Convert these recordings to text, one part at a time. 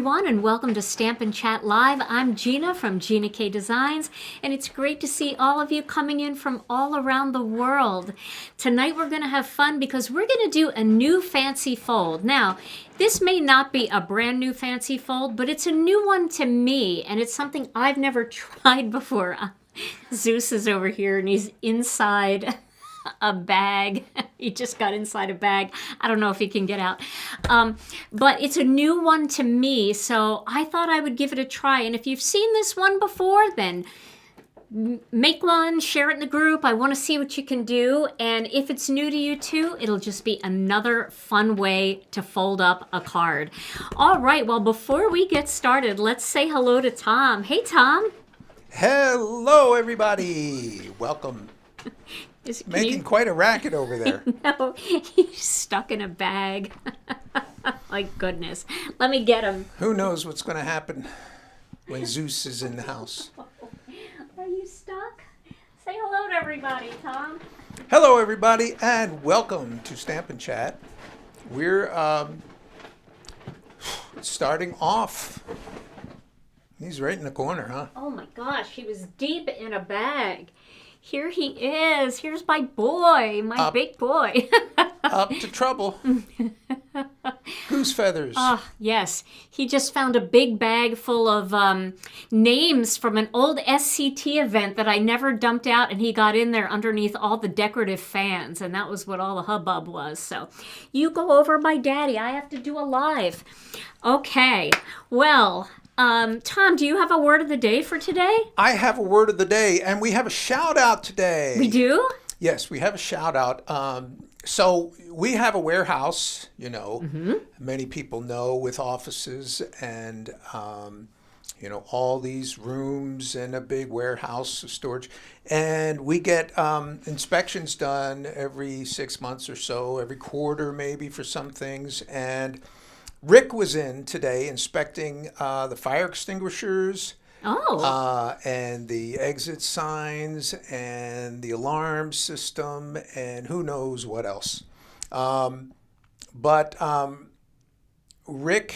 everyone, and welcome to Stampin' Chat Live. I'm Gina from Gina K Designs, and it's great to see all of you coming in from all around the world. Tonight we're going to have fun because we're going to do a new fancy fold. Now, this may not be a brand new fancy fold, but it's a new one to me, and it's something I've never tried before. Zeus is over here, and he's inside a bag. He just got inside a bag. I don't know if he can get out. But it's a new one to me, so I thought I would give it a try. And if you've seen this one before, then make one, share it in the group. I want to see what you can do. And if it's new to you too, it'll just be another fun way to fold up a card. All right, well, before we get started, let's say hello to Tom. Hey, Tom. Hello, everybody. Welcome. Making quite a racket over there. No, he's stuck in a bag. My goodness. Let me get him. Who knows what's going to happen when Zeus is in the house. Are you stuck? Say hello to everybody, Tom. Hello, everybody, and welcome to Stampin' Chat. We're starting off. He's right in the corner, huh? Oh, my gosh. He was deep in a bag. Here he is. Here's my boy, my big boy. Up to trouble. Goose feathers. Yes. He just found a big bag full of names from an old SCT event that I never dumped out, and he got in there underneath all the decorative fans, and that was what all the hubbub was. So you go over my daddy. I have to do a live. Okay. Well, Tom, do you have a word of the day for today? I have a word of the day, and we have a shout out today. We do? Yes, we have a shout out. So we have a warehouse, you know, many people know, with offices and, you know, all these rooms and a big warehouse of storage. And we get inspections done every 6 months or so, every quarter maybe for some things. And Rick was in today inspecting the fire extinguishers. And the exit signs and the alarm system and who knows what else. But Rick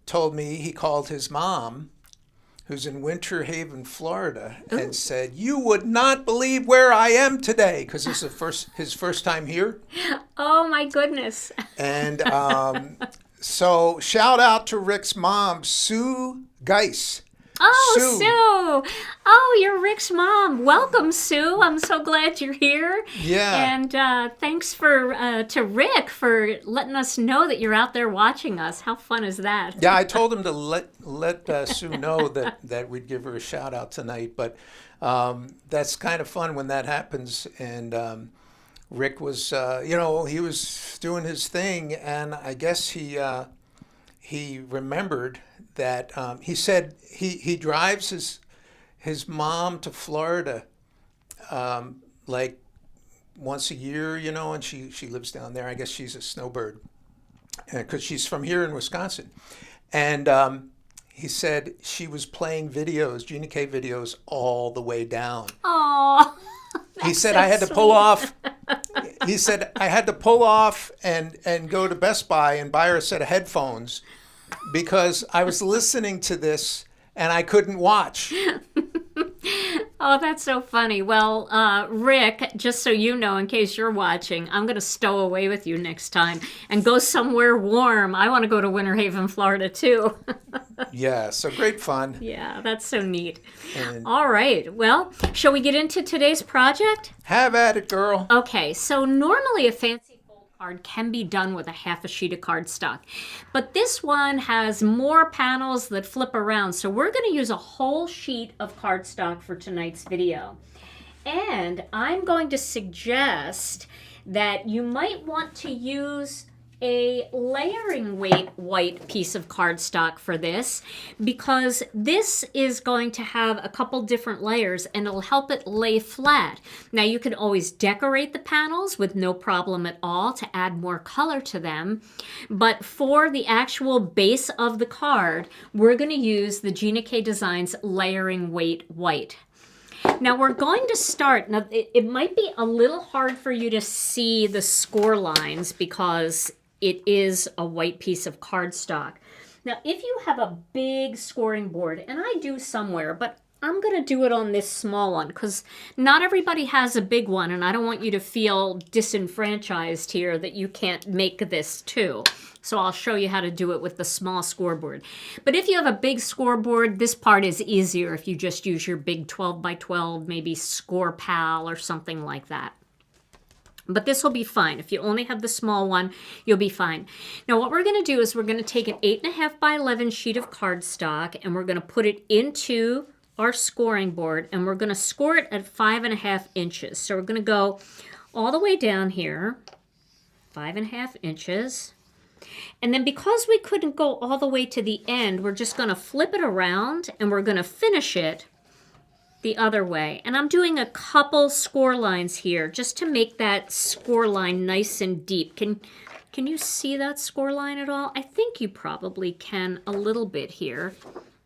told me he called his mom, who's in Winter Haven, Florida, and said, "You would not believe where I am today," because this is his first time here. Oh, my goodness. And so shout out to Rick's mom, Sue Geis. Oh, Sue. Oh, you're Rick's mom. Welcome, Sue. I'm so glad you're here. Yeah. And thanks to Rick for letting us know that you're out there watching us. How fun is that? Yeah, I told him to let Sue know that we'd give her a shout out tonight. But that's kind of fun when that happens. And Rick was, you know, he was doing his thing, and I guess he remembered that he said he drives his mom to Florida like once a year, you know, and she lives down there. I guess she's a snowbird because she's from here in Wisconsin. And he said she was playing videos, Gina K videos, all the way down. Oh, he said I had to pull off. He said I had to pull off and go to Best Buy and buy her a set of headphones because I was listening to this and I couldn't watch. Oh, that's so funny. Well, Rick, just so you know, in case you're watching, I'm going to stow away with you next time and go somewhere warm. I want to go to Winter Haven, Florida, too. Yeah, so great fun. Yeah, that's so neat. And all right. Well, shall we get into today's project? have at it, girl. Okay, so normally a fancy fold card can be done with a half a sheet of cardstock, but this one has more panels that flip around, so we're going to use a whole sheet of cardstock for tonight's video. And I'm going to suggest that you might want to use a layering weight white piece of cardstock for this, because this is going to have a couple different layers and it'll help it lay flat. Now you can always decorate the panels with no problem at all to add more color to them, but for the actual base of the card, we're going to use the Gina K Designs layering weight white. Now we're going to start, now it might be a little hard for you to see the score lines because it is a white piece of cardstock. Now, if you have a big scoring board, and I do somewhere, but I'm going to do it on this small one because not everybody has a big one, and I don't want you to feel disenfranchised here that you can't make this too. So I'll show you how to do it with the small scoreboard. But if you have a big scoreboard, this part is easier if you just use your big 12 by 12, maybe Score Pal or something like that. But this will be fine. If you only have the small one, you'll be fine. Now what we're going to do is we're going to take an 8.5 by 11 sheet of cardstock and we're going to put it into our scoring board and we're going to score it at 5.5 inches. So we're going to go all the way down here, 5.5 inches. And then because we couldn't go all the way to the end, we're just going to flip it around and we're going to finish it the other way. And I'm doing a couple score lines here just to make that score line nice and deep. Can you see that score line at all? I think you probably can a little bit here.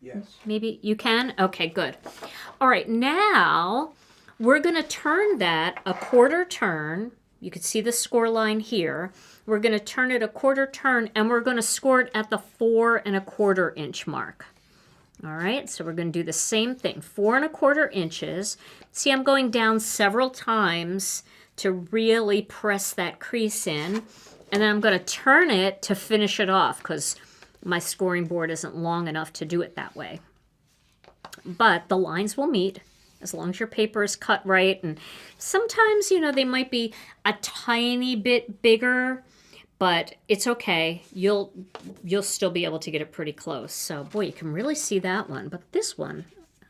Yes. Maybe you can? Okay, good. All right, now we're going to turn that a quarter turn. You can see the score line here. We're going to turn it a quarter turn and we're going to score it at the 4.25 inch mark. All right, so we're going to do the same thing, 4.25 inches. See, I'm going down several times to really press that crease in. And then I'm going to turn it to finish it off because my scoring board isn't long enough to do it that way. But the lines will meet as long as your paper is cut right. And sometimes, you know, they might be a tiny bit bigger, but it's okay. You'll still be able to get it pretty close. So, boy, you can really see that one. But this one,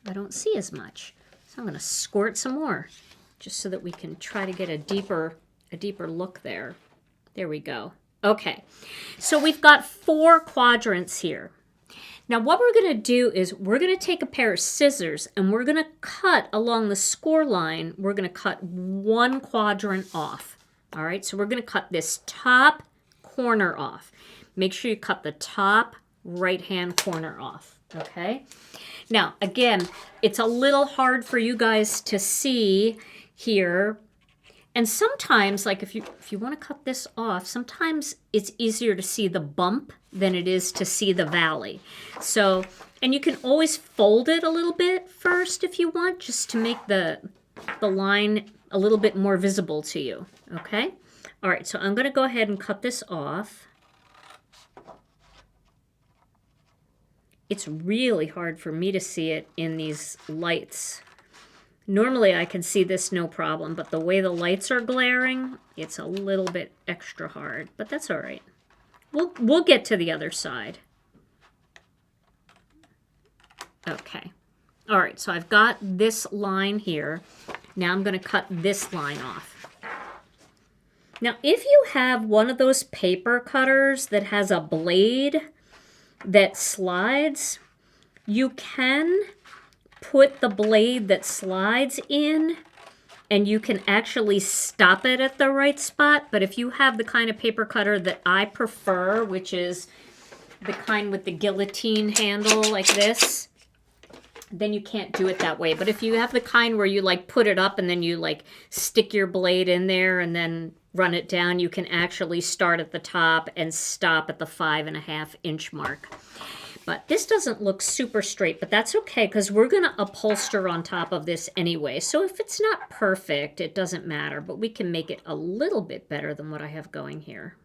I don't see as much. So I'm going to score it some more just so that we can try to get a deeper look there. There we go. Okay, so we've got 4 quadrants here. Now what we're going to do is we're going to take a pair of scissors and we're going to cut along the score line. We're going to cut 1 quadrant off. All right, so we're going to cut this top corner off. Make sure you cut the top right-hand corner off, okay? Now, again, it's a little hard for you guys to see here. And sometimes, like if you want to cut this off, sometimes it's easier to see the bump than it is to see the valley. So, and you can always fold it a little bit first if you want, just to make the line a little bit more visible to you, okay? All right, so I'm going to go ahead and cut this off. It's really hard for me to see it in these lights. Normally I can see this no problem, but the way the lights are glaring, it's a little bit extra hard, but that's all right. We'll get to the other side. Okay. All right, so I've got this line here. Now I'm going to cut this line off. Now, if you have one of those paper cutters that has a blade that slides, you can put the blade that slides in and you can actually stop it at the right spot. But if you have the kind of paper cutter that I prefer, which is the kind with the guillotine handle like this, then you can't do it that way. But if you have the kind where you like put it up and then you like stick your blade in there and then run it down, you can actually start at the top and stop at the 5.5 inch mark. But this doesn't look super straight, but that's okay because we're going to upholster on top of this anyway. So if it's not perfect, it doesn't matter, but we can make it a little bit better than what I have going here.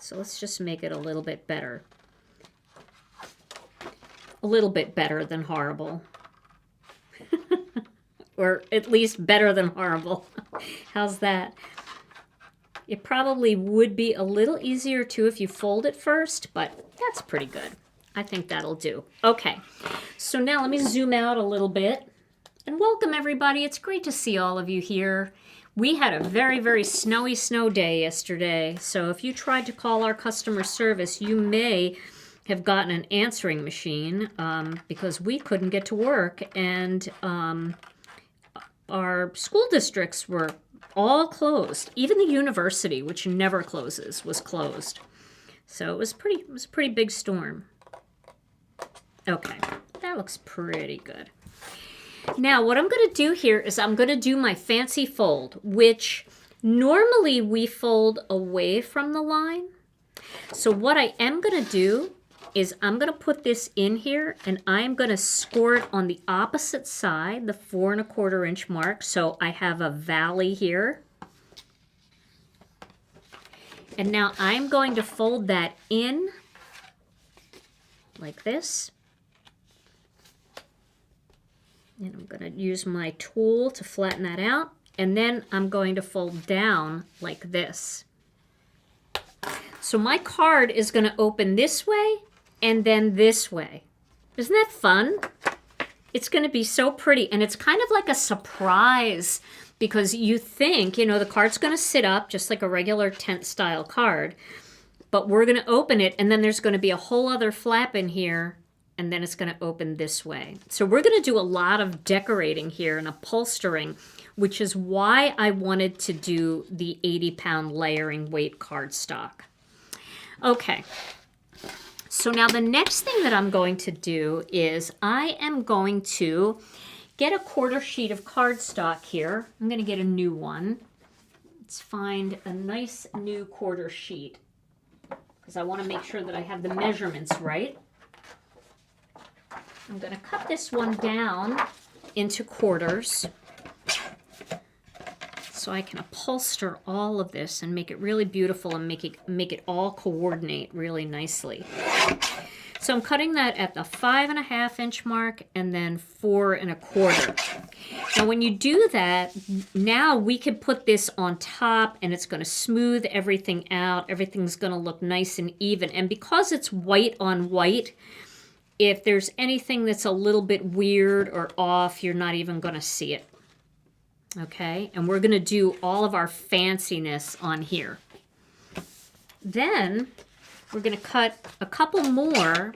So let's just make it a little bit better. A little bit better than horrible. Or at least better than horrible. How's that? It probably would be a little easier too if you fold it first, but that's pretty good. I think that'll do. Okay, so now let me zoom out a little bit. And welcome everybody. It's great to see all of you here. We had a very, very snowy snow day yesterday. So if you tried to call our customer service, you may have gotten an answering machine because we couldn't get to work. And our school districts were all closed. Even the university, which never closes, was closed. So it was a pretty big storm. Okay, that looks pretty good. Now what I'm going to do here is I'm going to do my fancy fold, which normally we fold away from the line, So what I am going to do is I'm going to put this in here, and I'm going to score it on the opposite side, the 4 1/4 inch mark. So I have a valley here. And now I'm going to fold that in like this. And I'm going to use my tool to flatten that out. And then I'm going to fold down like this. So my card is going to open this way and then this way. Isn't that fun? It's going to be so pretty. And it's kind of like a surprise because you think, you know, the card's going to sit up just like a regular tent style card. But we're going to open it and then there's going to be a whole other flap in here. And then it's going to open this way. So we're going to do a lot of decorating here and upholstering, which is why I wanted to do the 80-pound layering weight cardstock. Okay, so now the next thing that I'm going to do is I am going to get a 1/4 sheet of cardstock here. I'm going to get a new one. Let's find a nice new 1/4 sheet because I want to make sure that I have the measurements right. I'm going to cut this one down into quarters so I can upholster all of this and make it really beautiful and make it all coordinate really nicely. So I'm cutting that at the 5 1/2 inch mark and then 4 1/4. Now when you do that, now we can put this on top and it's going to smooth everything out. Everything's going to look nice and even. And because it's white on white, if there's anything that's a little bit weird or off, you're not even going to see it. Okay, and we're going to do all of our fanciness on here. Then we're going to cut a couple more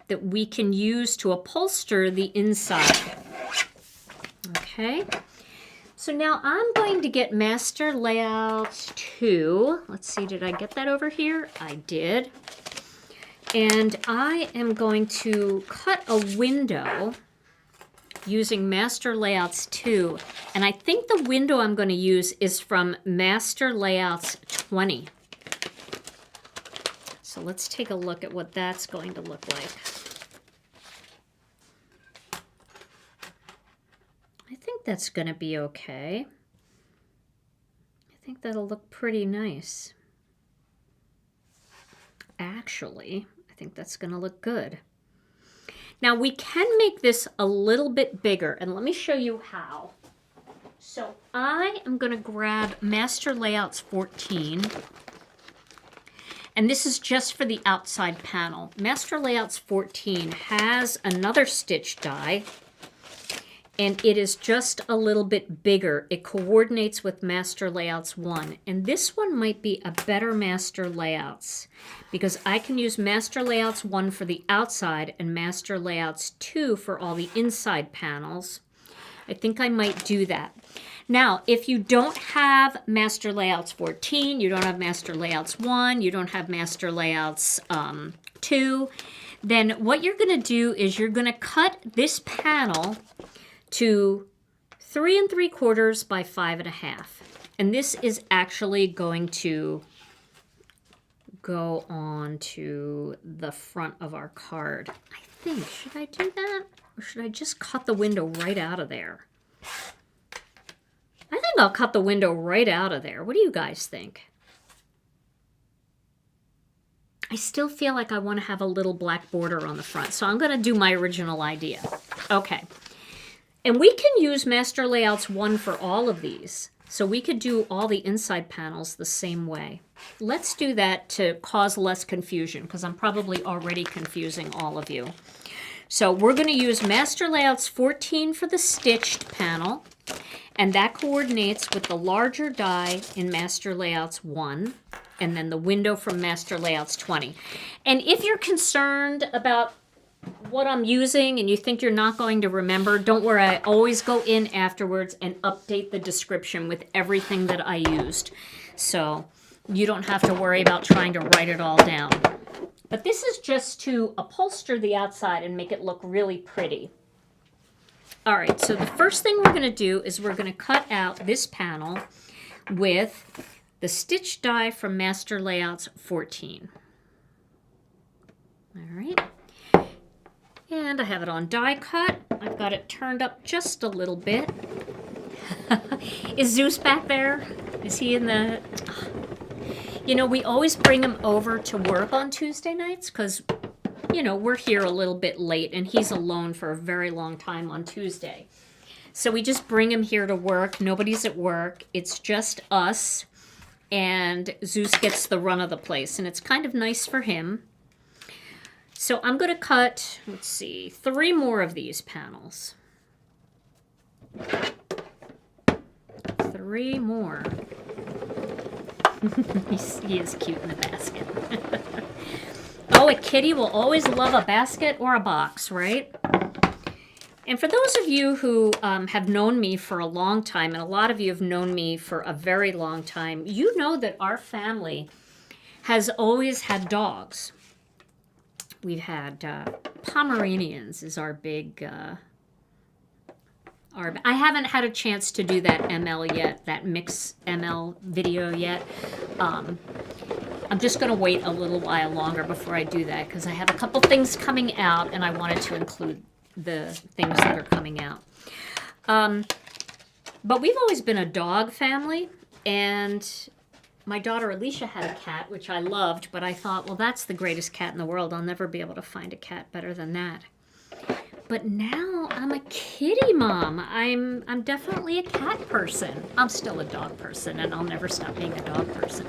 that we can use to upholster the inside. Okay, so now I'm going to get Master Layouts 2. Let's see, did I get that over here? I did. And I am going to cut a window using Master Layouts 2. And I think the window I'm going to use is from Master Layouts 20. So let's take a look at what that's going to look like. I think that's going to be okay. I think that'll look pretty nice. Actually, I think that's going to look good. Now we can make this a little bit bigger, and let me show you how. So I am going to grab Master Layouts 14, and this is just for the outside panel. Master Layouts 14 has another stitch die, and it is just a little bit bigger. It coordinates with Master Layouts 1, and this one might be a better Master Layouts because I can use Master Layouts 1 for the outside and Master Layouts 2 for all the inside panels. I think I might do that. Now, if you don't have Master Layouts 14, you don't have Master Layouts 1, you don't have Master Layouts 2, then what you're going to do is you're going to cut this panel to 3 3/4 by 5 1/2. And this is actually going to go on to the front of our card. I think, should I do that? Or should I just cut the window right out of there? I think I'll cut the window right out of there. What do you guys think? I still feel like I want to have a little black border on the front, so I'm going to do my original idea. Okay. And we can use Master Layouts 1 for all of these. So we could do all the inside panels the same way. Let's do that to cause less confusion because I'm probably already confusing all of you. So we're going to use Master Layouts 14 for the stitched panel. And that coordinates with the larger die in Master Layouts 1. And then the window from Master Layouts 20. And if you're concerned about what I'm using and you think you're not going to remember, don't worry, I always go in afterwards and update the description with everything that I used. So you don't have to worry about trying to write it all down. But this is just to upholster the outside and make it look really pretty. All right, so the first thing we're going to do is we're going to cut out this panel with the stitch die from Master Layouts 14. All right. And I have it on die cut. I've got it turned up just a little bit. Is Zeus back there? Is he in the... You know, we always bring him over to work on Tuesday nights because, you know, we're here a little bit late and he's alone for a very long time on Tuesday. So we just bring him here to work. Nobody's at work. It's just us. And Zeus gets the run of the place. And it's kind of nice for him. So I'm going to cut, let's see, 3 more of these panels. 3 more. He is cute in the basket. Oh, a kitty will always love a basket or a box, right? And for those of you who have known me for a long time, and a lot of you have known me for a very long time, you know that our family has always had dogs. We've had Pomeranians is our big... I haven't had a chance to do that ML yet, that mix ML video yet. I'm just going to wait a little while longer before I do that because I have a couple things coming out and I wanted to include the things that are coming out. But we've always been a dog family, and my daughter Alicia had a cat, which I loved, but I thought, well, that's the greatest cat in the world. I'll never be able to find a cat better than that. But now I'm a kitty mom. I'm definitely a cat person. I'm still a dog person, and I'll never stop being a dog person.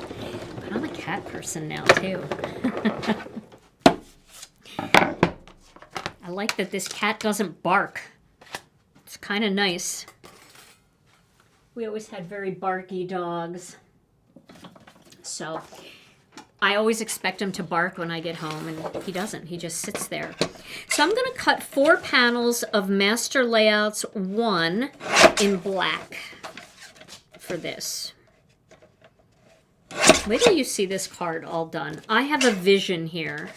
But I'm a cat person now, too. I like that this cat doesn't bark. It's kind of nice. We always had very barky dogs. So I always expect him to bark when I get home, and he doesn't. He just sits there. So I'm going to cut 4 panels of Master Layouts 1 in black for this. Wait till you see this card all done. I have a vision here.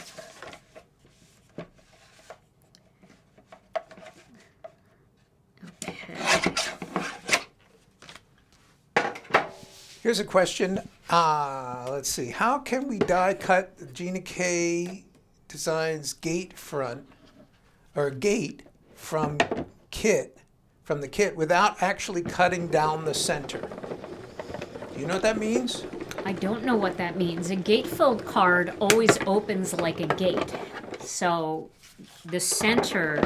Okay. Here's a question. Let's see. How can we die cut the Gina K Designs gate front or gate from the kit without actually cutting down the center? Do you know what that means? I don't know what that means. A gatefold card always opens like a gate. So the center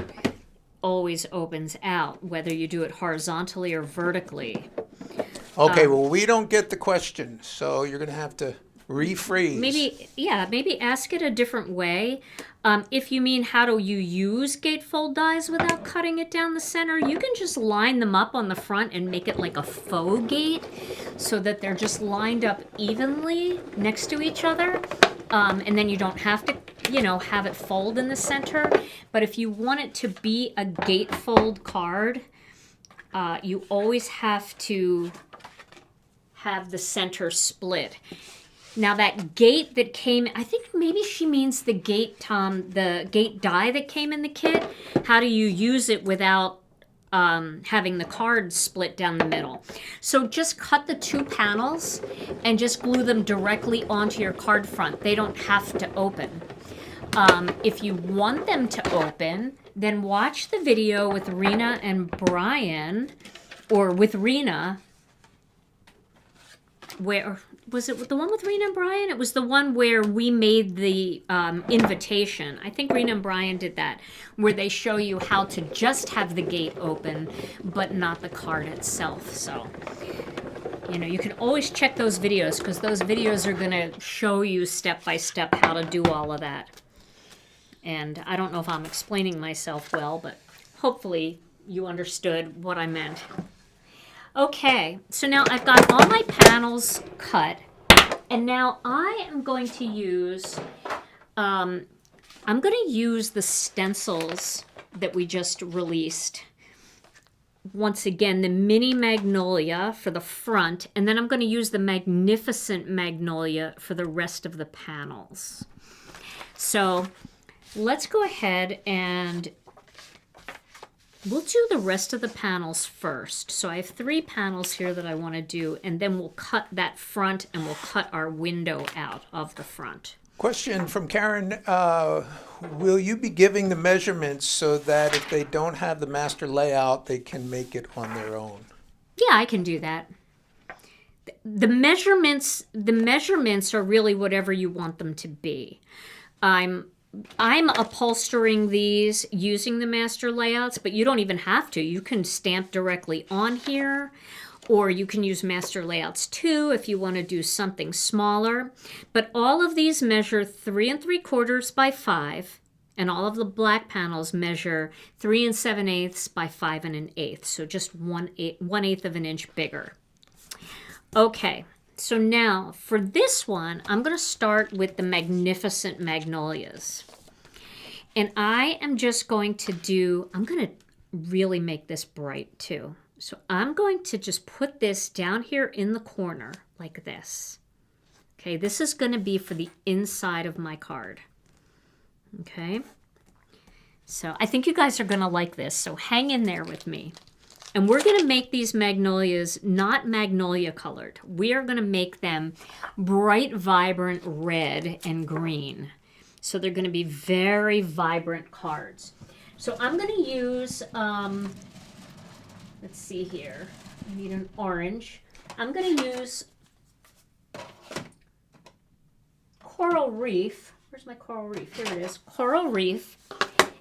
always opens out, whether you do it horizontally or vertically. Okay, well, we don't get the question, so you're going to have to rephrase. Maybe ask it a different way. If you mean how do you use gatefold dies without cutting it down the center, you can just line them up on the front and make it like a faux gate so that they're just lined up evenly next to each other. And then you don't have to, have it fold in the center. But if you want it to be a gatefold card, you always have to have the center split. Now that gate that came, I think maybe she means the gate, the gate die that came in the kit. How do you use it without having the card split down the middle? So just cut the 2 panels and just glue them directly onto your card front. They don't have to open. If you want them to open, then watch the video with Rena and Brian, or with Rena. Where was it? The one with Rena and Brian? It was the one where we made the invitation. I think Rena and Brian did that, where they show you how to just have the gate open, but not the card itself. So, you can always check those videos because those videos are going to show you step by step how to do all of that. And I don't know if I'm explaining myself well, but hopefully you understood what I meant. Okay, so now I've got all my panels cut, and now I am going to use, the stencils that we just released. Once again, the mini Magnolia for the front, and then I'm going to use the magnificent Magnolia for the rest of the panels. So let's go ahead and we'll do the rest of the panels first. So I have 3 panels here that I want to do, and then we'll cut that front and we'll cut our window out of the front. Question from Karen. Will you be giving the measurements so that if they don't have the master layout, they can make it on their own? Yeah, I can do that. The measurements are really whatever you want them to be. I'm upholstering these using the master layouts, but you don't even have to. You can stamp directly on here, or you can use master layouts too if you want to do something smaller. But all of these measure 3 3/4 by 5, and all of the black panels measure 3 7/8 by 5 1/8. So just 1/8 of an inch bigger. Okay, so now for this one, I'm going to start with the Magnificent Magnolias. And I am just going to I'm going to really make this bright too. So I'm going to just put this down here in the corner like this. Okay, this is going to be for the inside of my card. Okay, so I think you guys are going to like this, so hang in there with me. And we're going to make these magnolias not magnolia colored. We are going to make them bright, vibrant red and green. So they're going to be very vibrant cards. So I'm going to use, let's see here. I need an orange. I'm going to use Coral Reef. Where's my Coral Reef? Here it is. Coral Reef.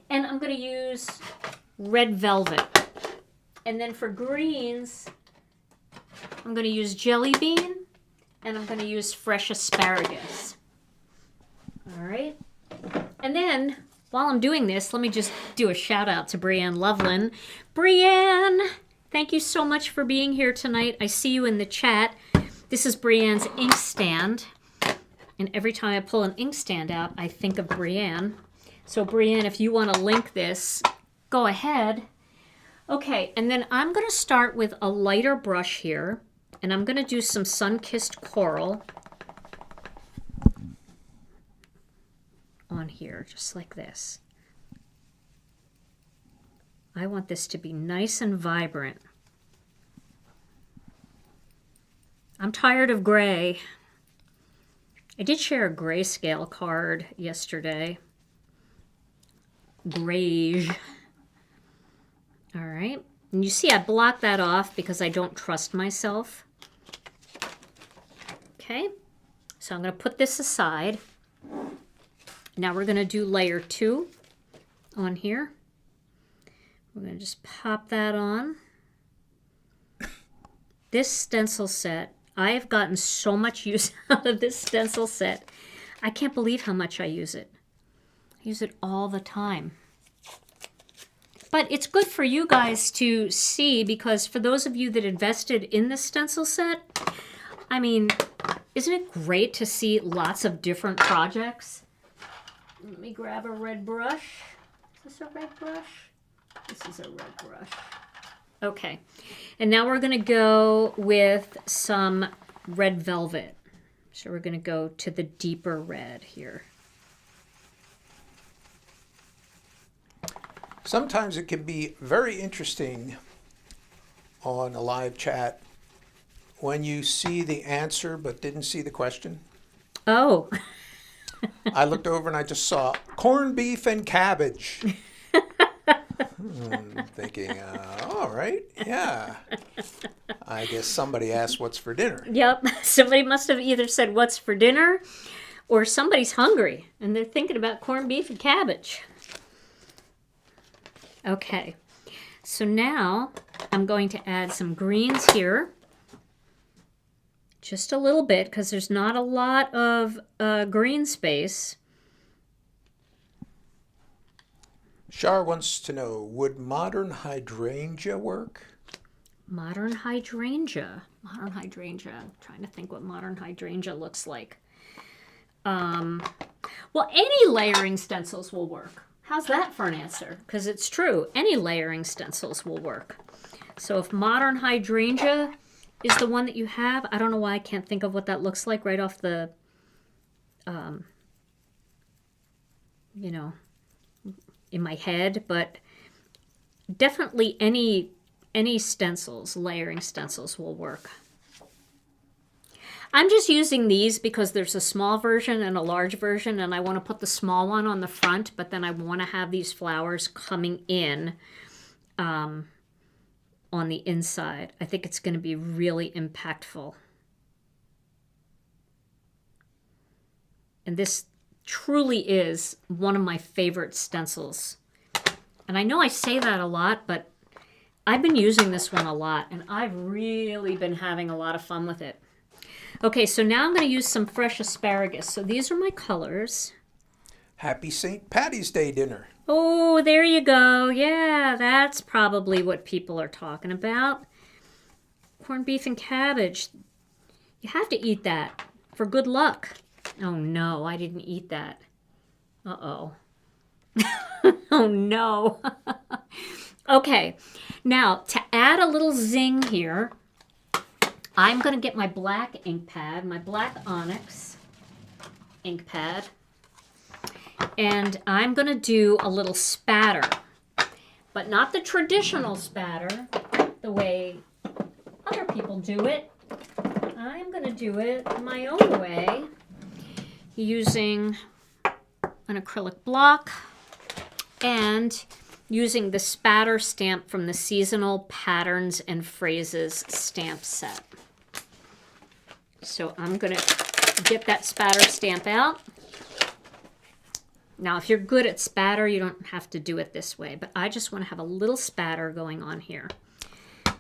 And I'm going to use Red Velvet. And then for greens, I'm going to use Jelly Bean, and I'm going to use Fresh Asparagus. All right. And then, while I'm doing this, let me just do a shout out to Brianne Loveland. Brianne, thank you so much for being here tonight. I see you in the chat. This is Brianne's inkstand. And every time I pull an inkstand out, I think of Brianne. So Brianne, if you want to link this, go ahead. Okay, and then I'm going to start with a lighter brush here, and I'm going to do some sun-kissed coral on here, just like this. I want this to be nice and vibrant. I'm tired of gray. I did share a grayscale card yesterday. Grayish. All right, and you see I blocked that off because I don't trust myself. Okay, so I'm going to put this aside. Now we're going to do layer 2 on here. We're going to just pop that on. This stencil set, I have gotten so much use out of this stencil set. I can't believe how much I use it. I use it all the time. But it's good for you guys to see, because for those of you that invested in the stencil set, I mean, isn't it great to see lots of different projects? Let me grab a red brush. Is this a red brush? This is a red brush. Okay, and now we're going to go with some red velvet. So we're going to go to the deeper red here. Sometimes it can be very interesting on a live chat when you see the answer but didn't see the question. Oh. I looked over and I just saw corned beef and cabbage. I'm thinking, all right, yeah. I guess somebody asked what's for dinner. Yep, somebody must have either said what's for dinner, or somebody's hungry and they're thinking about corned beef and cabbage. Okay, so now I'm going to add some greens here. Just a little bit, because there's not a lot of green space. Shar wants to know, would modern hydrangea work? Modern hydrangea. Modern hydrangea. I'm trying to think what modern hydrangea looks like. Well, any layering stencils will work. How's that for an answer? Because it's true. Any layering stencils will work. So if modern hydrangea is the one that you have, I don't know why I can't think of what that looks like right off the, you know, in my head, but definitely any stencils, layering stencils will work. I'm just using these because there's a small version and a large version, and I want to put the small one on the front, but then I want to have these flowers coming in on the inside. I think it's going to be really impactful. And this truly is one of my favorite stencils. And I know I say that a lot, but I've been using this one a lot, and I've really been having a lot of fun with it. Okay, so now I'm going to use some fresh asparagus. So these are my colors. Happy St. Patty's Day dinner. Oh, there you go. Yeah, that's probably what people are talking about. Corned beef and cabbage. You have to eat that for good luck. Oh no, I didn't eat that. Uh-oh. Oh no. Okay, now to add a little zing here, I'm going to get my black ink pad, my black Onyx ink pad, and I'm going to do a little spatter, but not the traditional spatter, the way other people do it. I'm going to do it my own way, using an acrylic block and using the spatter stamp from the Seasonal Patterns and Phrases stamp set. So I'm going to get that spatter stamp out. Now, if you're good at spatter, you don't have to do it this way, but I just want to have a little spatter going on here.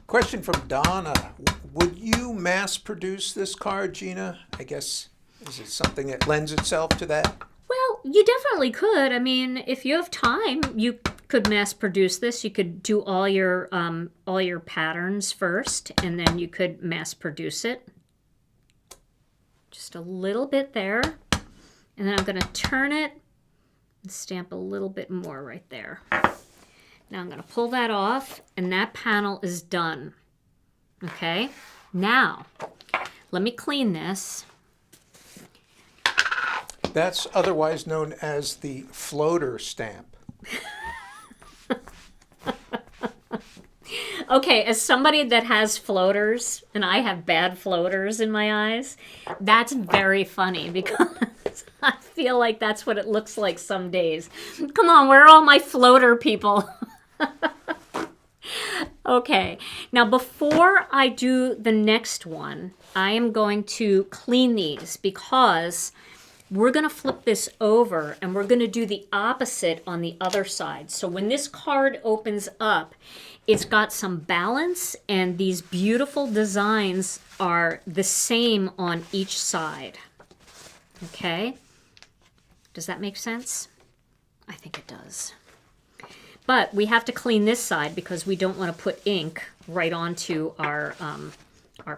Question from Donna. Would you mass produce this card, Gina? I guess, is it something that lends itself to that? Well, you definitely could. I mean, if you have time, you could mass produce this. You could do all your patterns first, and then you could mass produce it. Just a little bit there. And then I'm going to turn it and stamp a little bit more right there. Now I'm going to pull that off, and that panel is done. Okay? Now, let me clean this. That's otherwise known as the floater stamp. Okay, as somebody that has floaters, and I have bad floaters in my eyes, that's very funny because I feel like that's what it looks like some days. Come on, where are all my floater people? Okay, now before I do the next one, I am going to clean these because we're going to flip this over and we're going to do the opposite on the other side. So when this card opens up, it's got some balance, and these beautiful designs are the same on each side. Okay? Does that make sense? I think it does. But we have to clean this side because we don't want to put ink right onto our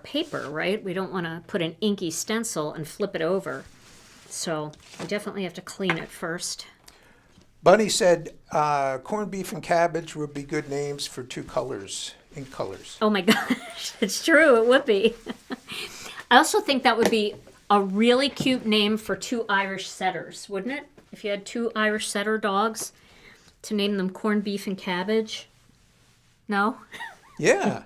paper, right? We don't want to put an inky stencil and flip it over. So we definitely have to clean it first. Bunny said corned beef and cabbage would be good names for two colors, ink colors. Oh my gosh, it's true, it would be. I also think that would be a really cute name for two Irish setters, wouldn't it? If you had two Irish setter dogs, to name them corned beef and cabbage. No? Yeah.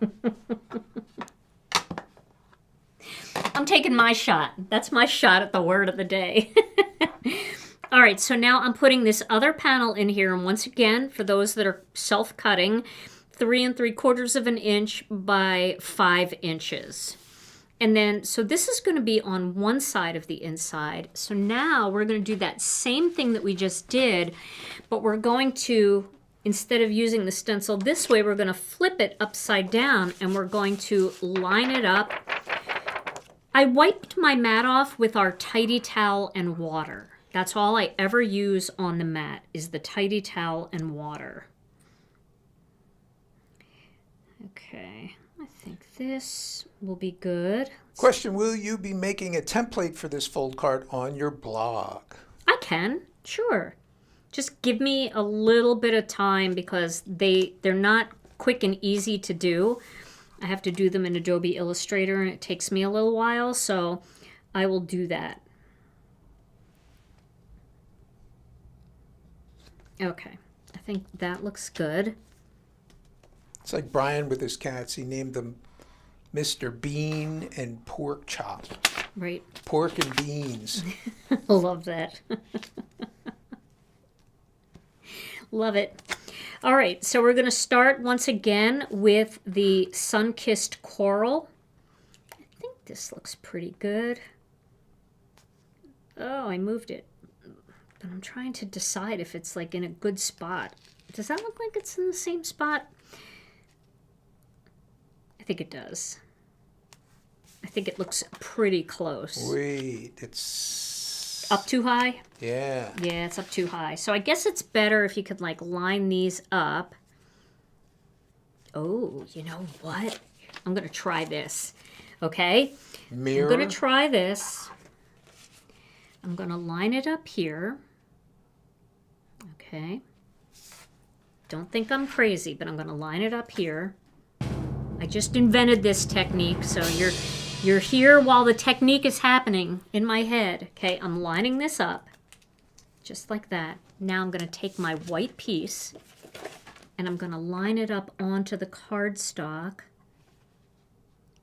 I'm taking my shot. That's my shot at the word of the day. All right, so now I'm putting this other panel in here, and once again, for those that are self-cutting, 3 3/4 of an inch by 5 inches. And then, so this is going to be on one side of the inside. So now we're going to do that same thing that we just did, but we're going to, instead of using the stencil this way, we're going to flip it upside down, and we're going to line it up. I wiped my mat off with our Tidy Towel and water. That's all I ever use on the mat is the Tidy Towel and water. Okay, I think this will be good. Question, will you be making a template for this fold card on your blog? I can, sure. Just give me a little bit of time because they're not quick and easy to do. I have to do them in Adobe Illustrator, and it takes me a little while, so I will do that. Okay, I think that looks good. It's like Brian with his cats. He named them Mr. Bean and Pork Chop. Right. Pork and beans. Love that. Love it. All right, so we're going to start once again with the Sun-Kissed Coral. I think this looks pretty good. Oh, I moved it. But I'm trying to decide if it's like in a good spot. Does that look like it's in the same spot? I think it does. I think it looks pretty close. Wait, it's... Up too high? Yeah. Yeah, it's up too high. So I guess it's better if you could like line these up. Oh, you know what? I'm going to try this. Okay? Mirror. I'm going to try this. I'm going to line it up here. Okay. Don't think I'm crazy, but I'm going to line it up here. I just invented this technique, so you're here while the technique is happening in my head. Okay, I'm lining this up just like that. Now I'm going to take my white piece and I'm going to line it up onto the cardstock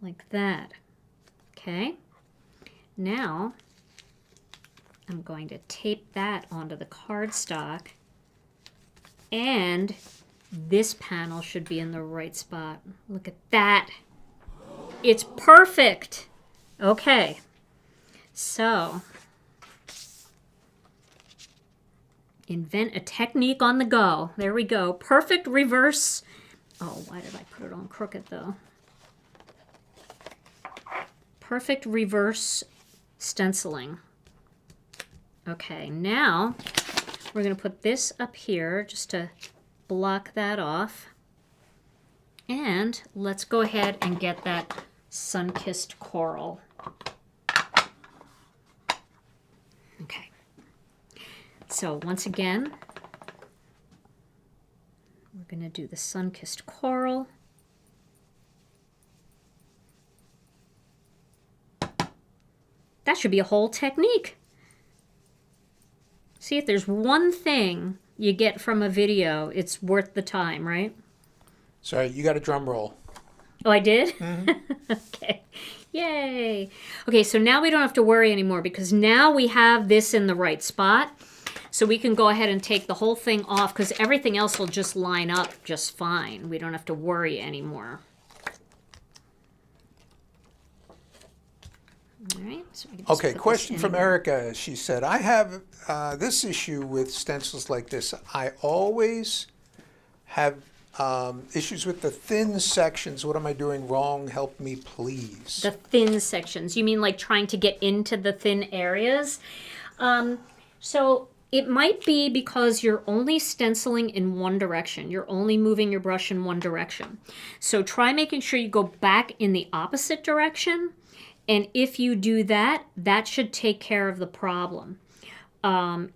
like that. Okay, now I'm going to tape that onto the cardstock, and this panel should be in the right spot. Look at that. It's perfect. Okay. So, invent a technique on the go. There we go. Perfect reverse. Oh, why did I put it on crooked though? Perfect reverse stenciling. Okay, now we're going to put this up here just to block that off. And let's go ahead and get that Sun-Kissed Coral. Okay. So once again, we're going to do the Sun-Kissed Coral. That should be a whole technique. See, if there's one thing you get from a video, it's worth the time, right? Sorry, you got a drum roll. Oh, I did? Mm-hmm. Okay. Yay. Okay, so now we don't have to worry anymore because now we have this in the right spot. So we can go ahead and take the whole thing off because everything else will just line up just fine. We don't have to worry anymore. All right. So Okay, question from Erica. She said, I have this issue with stencils like this. I always have issues with the thin sections. What am I doing wrong? Help me, please. The thin sections. You mean like trying to get into the thin areas? So it might be because you're only stenciling in one direction. You're only moving your brush in one direction. So try making sure you go back in the opposite direction. And if you do that, that should take care of the problem.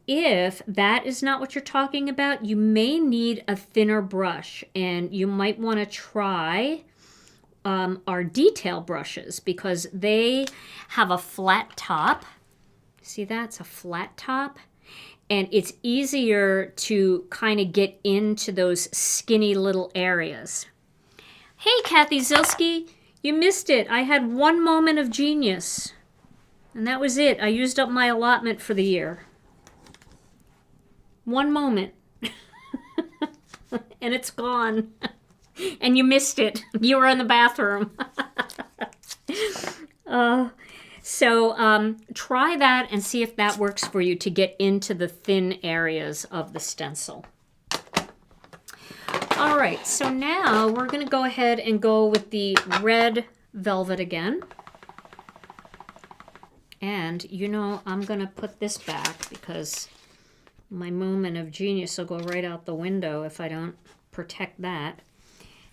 If that is not what you're talking about, you may need a thinner brush, and you might want to try our detail brushes because they have a flat top. See that? It's a flat top. And it's easier to kind of get into those skinny little areas. Hey, Kathy Zilski. You missed it. I had one moment of genius. And that was it. I used up my allotment for the year. One moment. And it's gone. And you missed it. You were in the bathroom. So try that and see if that works for you to get into the thin areas of the stencil. All right, so now we're going to go ahead and go with the red velvet again. And, you know, I'm going to put this back because my moment of genius will go right out the window if I don't protect that.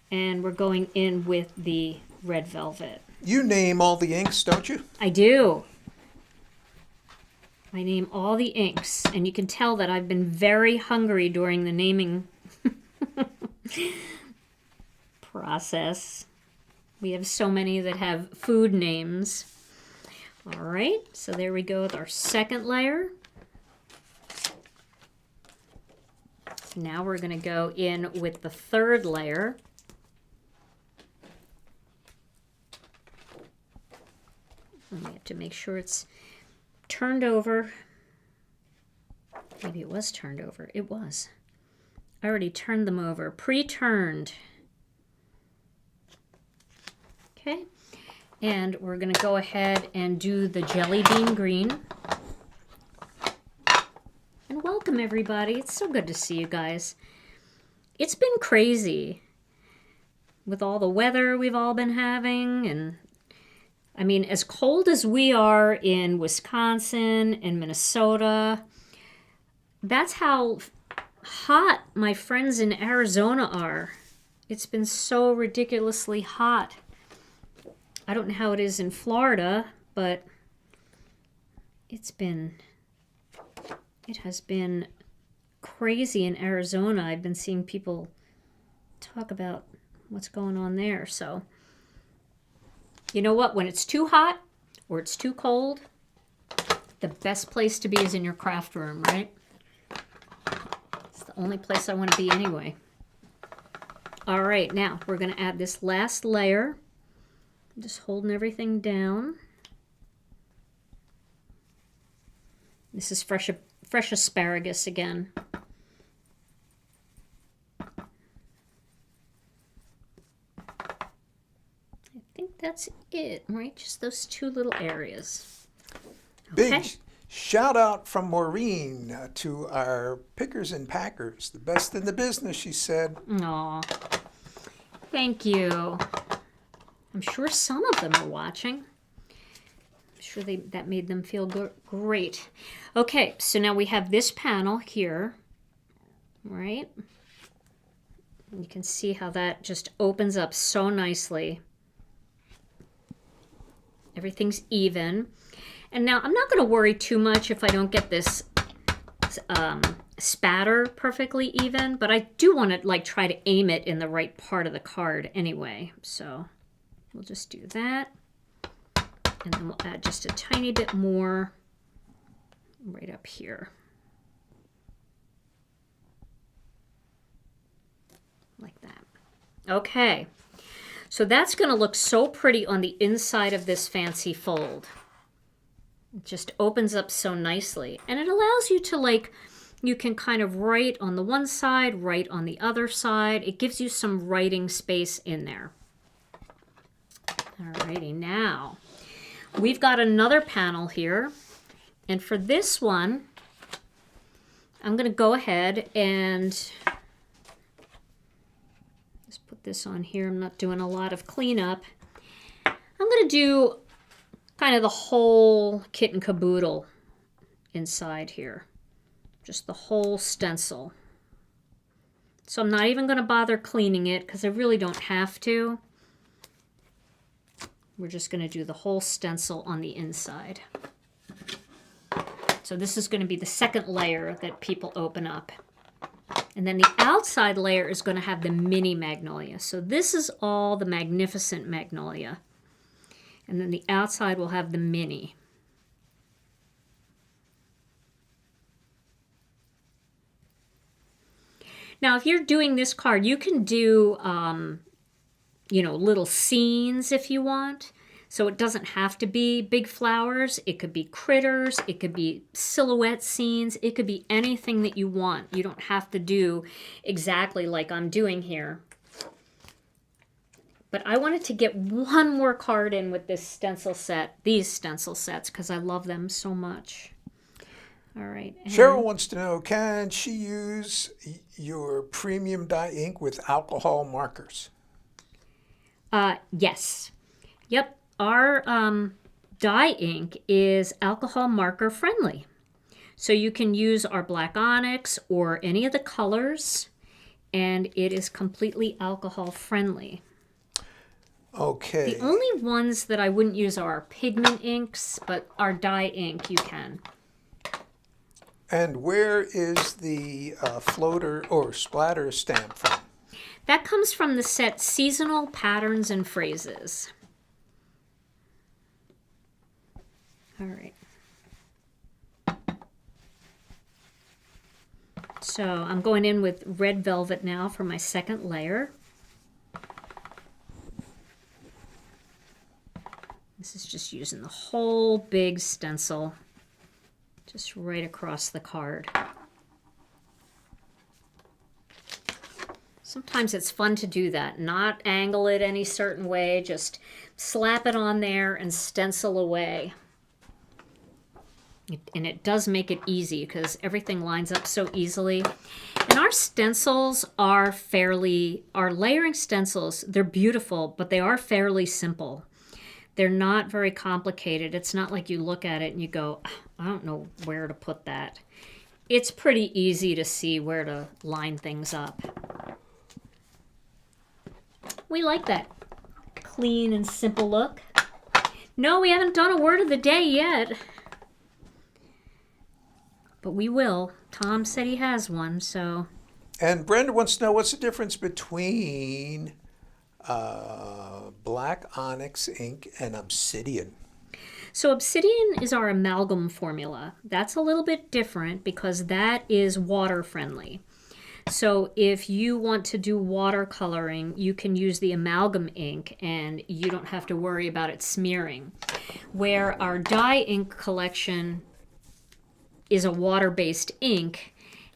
And we're going in with the red velvet. You name all the inks, don't you? I do. I name all the inks. And you can tell that I've been very hungry during the naming process. We have so many that have food names. All right, so there we go with our second layer. Now we're going to go in with the third layer. I have to make sure it's turned over. Maybe it was turned over. It was. I already turned them over. Pre-turned. Okay. And we're going to go ahead and do the jelly bean green. And welcome, everybody. It's so good to see you guys. It's been crazy with all the weather we've all been having. And I mean, as cold as we are in Wisconsin and Minnesota, that's how hot my friends in Arizona are. It's been so ridiculously hot. I don't know how it is in Florida, but it has been crazy in Arizona. I've been seeing people talk about what's going on there. So, you know what? When it's too hot or it's too cold, the best place to be is in your craft room, right? It's the only place I want to be anyway. All right, now we're going to add this last layer. I'm just holding everything down. This is fresh asparagus again. I think that's it, right? Just those two little areas. Okay. Big shout out from Maureen to our pickers and packers. The best in the business, she said. Aw, thank you. I'm sure some of them are watching. I'm sure that made them feel great. Okay, so now we have this panel here, right? You can see how that just opens up so nicely. Everything's even. And now I'm not going to worry too much if I don't get this spatter perfectly even, but I do want to like try to aim it in the right part of the card anyway. So we'll just do that. And then we'll add just a tiny bit more right up here. Like that. Okay. So that's going to look so pretty on the inside of this fancy fold. It just opens up so nicely. And it allows you to like, you can kind of write on the one side, write on the other side. It gives you some writing space in there. Alrighty, now we've got another panel here. And for this one, I'm going to go ahead and just put this on here. I'm not doing a lot of cleanup. I'm going to do kind of the whole kit and caboodle inside here. Just the whole stencil. So I'm not even going to bother cleaning it because I really don't have to. We're just going to do the whole stencil on the inside. So this is going to be the second layer that people open up. And then the outside layer is going to have the mini Magnolia. So this is all the magnificent Magnolia. And then the outside will have the mini. Now, if you're doing this card, you can do, you know, little scenes if you want. So it doesn't have to be big flowers. It could be critters. It could be silhouette scenes. It could be anything that you want. You don't have to do exactly like I'm doing here. But I wanted to get one more card in with this stencil set, these stencil sets, because I love them so much. All right. Cheryl wants to know, can she use your premium dye ink with alcohol markers? Yes. Yep. Our dye ink is alcohol marker friendly. So you can use our black onyx or any of the colors, and it is completely alcohol friendly. Okay. The only ones that I wouldn't use are our pigment inks, but our dye ink you can. And where is the floater or splatter stamp from? That comes from the set Seasonal Patterns and Phrases. All right. So I'm going in with red velvet now for my second layer. This is just using the whole big stencil, just right across the card. Sometimes it's fun to do that, not angle it any certain way, just slap it on there and stencil away. And it does make it easy because everything lines up so easily. And our stencils are our layering stencils, they're beautiful, but they are fairly simple. They're not very complicated. It's not like you look at it and you go, I don't know where to put that. It's pretty easy to see where to line things up. We like that clean and simple look. No, we haven't done a word of the day yet. But we will. Tom said he has one, so. And Brenda wants to know what's the difference between black onyx ink and obsidian. So obsidian is our amalgam formula. That's a little bit different because that is water friendly. So if you want to do watercoloring, you can use the amalgam ink and you don't have to worry about it smearing. Where our dye ink collection is a water-based ink,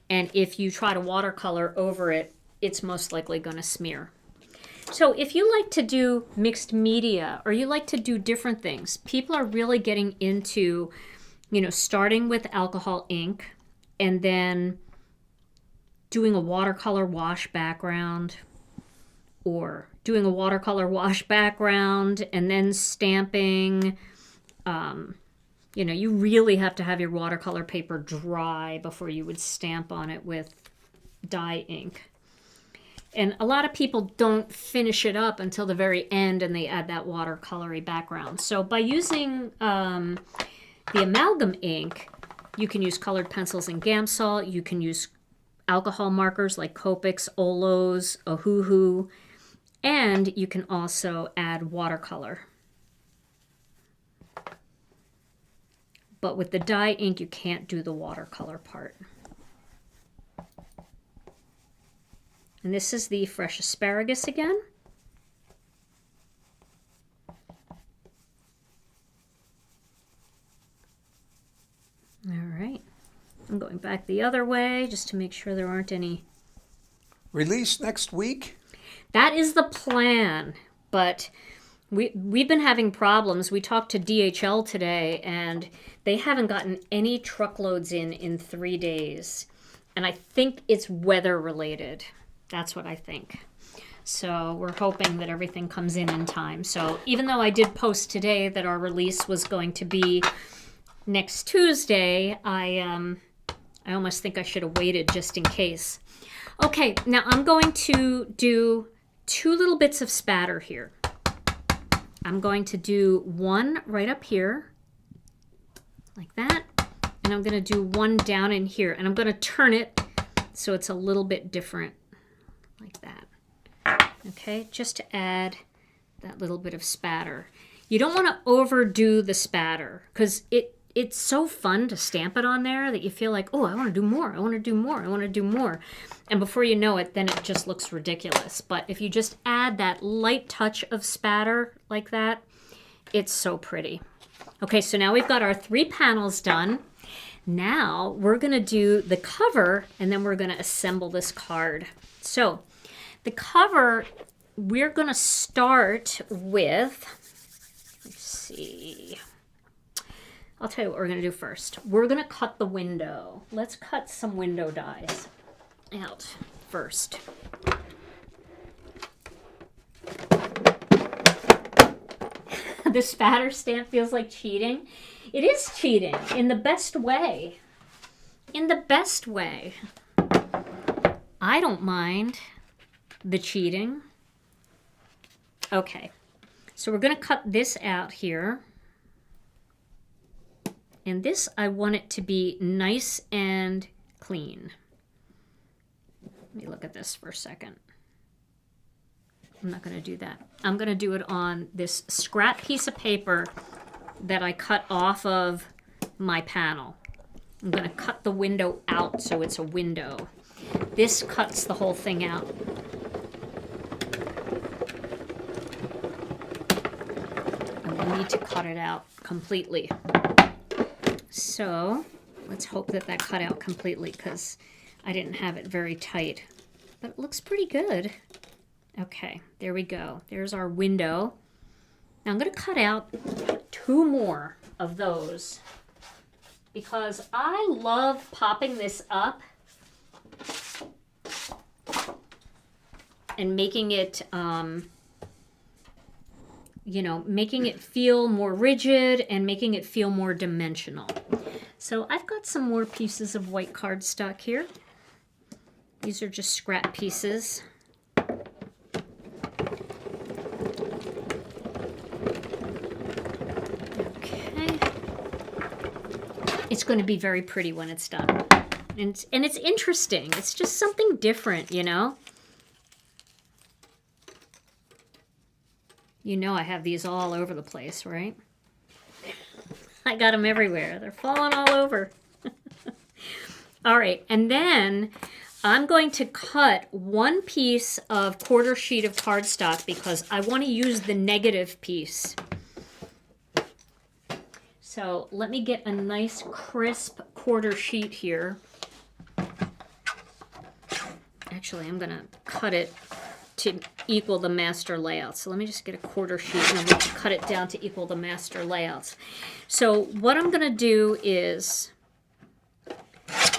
and if you try to watercolor over it, it's most likely going to smear. So if you like to do mixed media or you like to do different things, people are really getting into, starting with alcohol ink and then doing a watercolor wash background, or doing a watercolor wash background and then stamping. You really have to have your watercolor paper dry before you would stamp on it with dye ink. And a lot of people don't finish it up until the very end and they add that watercolory background. So by using the amalgam ink, you can use colored pencils and Gamsol. You can use alcohol markers like Copics, Olos, Ohuhu, and you can also add watercolor. But with the dye ink, you can't do the watercolor part. And this is the fresh asparagus again. All right. I'm going back the other way just to make sure there aren't any. Release next week? That is the plan, but we've been having problems. We talked to DHL today, and they haven't gotten any truckloads in 3 days. And I think it's weather related. That's what I think. So we're hoping that everything comes in time. So even though I did post today that our release was going to be next Tuesday, I almost think I should have waited just in case. Okay, now I'm going to do 2 little bits of spatter here. I'm going to do one right up here, like that, and I'm going to do one down in here, and I'm going to turn it so it's a little bit different, like that. Okay, just to add that little bit of spatter. You don't want to overdo the spatter because it's so fun to stamp it on there that you feel like, oh, I want to do more, I want to do more, I want to do more. And before you know it, then it just looks ridiculous. But if you just add that light touch of spatter like that, it's so pretty. Okay, so now we've got our 3 panels done. Now we're going to do the cover, and then we're going to assemble this card. So the cover, we're going to start with, let's see. I'll tell you what we're going to do first. We're going to cut the window. Let's cut some window dies out first. The spatter stamp feels like cheating. It is cheating in the best way. In the best way. I don't mind the cheating. Okay, so we're going to cut this out here. And this, I want it to be nice and clean. Let me look at this for a second. I'm not going to do that. I'm going to do it on this scrap piece of paper that I cut off of my panel. I'm going to cut the window out so it's a window. This cuts the whole thing out. And then need to cut it out completely. So let's hope that that cut out completely because I didn't have it very tight. But it looks pretty good. Okay, there we go. There's our window. Now I'm going to cut out 2 more of those because I love popping this up and making it, you know, making it feel more rigid and making it feel more dimensional. So I've got some more pieces of white cardstock here. These are just scrap pieces. Okay. It's going to be very pretty when it's done. And it's interesting. It's just something different, you know? You know I have these all over the place, right? I got them everywhere. They're falling all over. All right, and then I'm going to cut 1 piece of quarter sheet of cardstock because I want to use the negative piece. So let me get a nice crisp quarter sheet here. Actually, I'm going to cut it to equal the master layout. So let me just get a quarter sheet and I'm going to cut it down to equal the master layouts. So what I'm going to do is,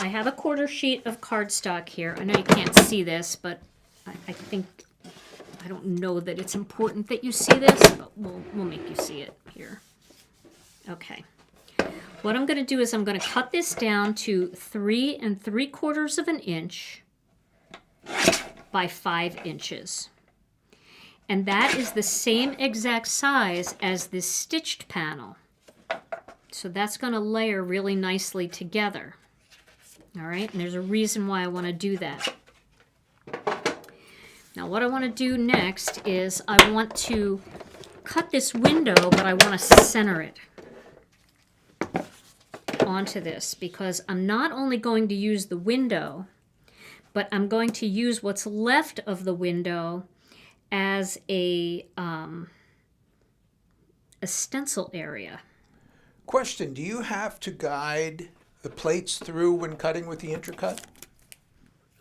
I have a quarter sheet of cardstock here. I know you can't see this, but I think, I don't know that it's important that you see this, but we'll make you see it here. Okay. What I'm going to do is I'm going to cut this down to 3 3/4 inches by 5 inches. And that is the same exact size as this stitched panel. So that's going to layer really nicely together. All right, and there's a reason why I want to do that. Now what I want to do next is I want to cut this window, but I want to center it onto this because I'm not only going to use the window, but I'm going to use what's left of the window as a stencil area. Question, do you have to guide the plates through when cutting with the intercut?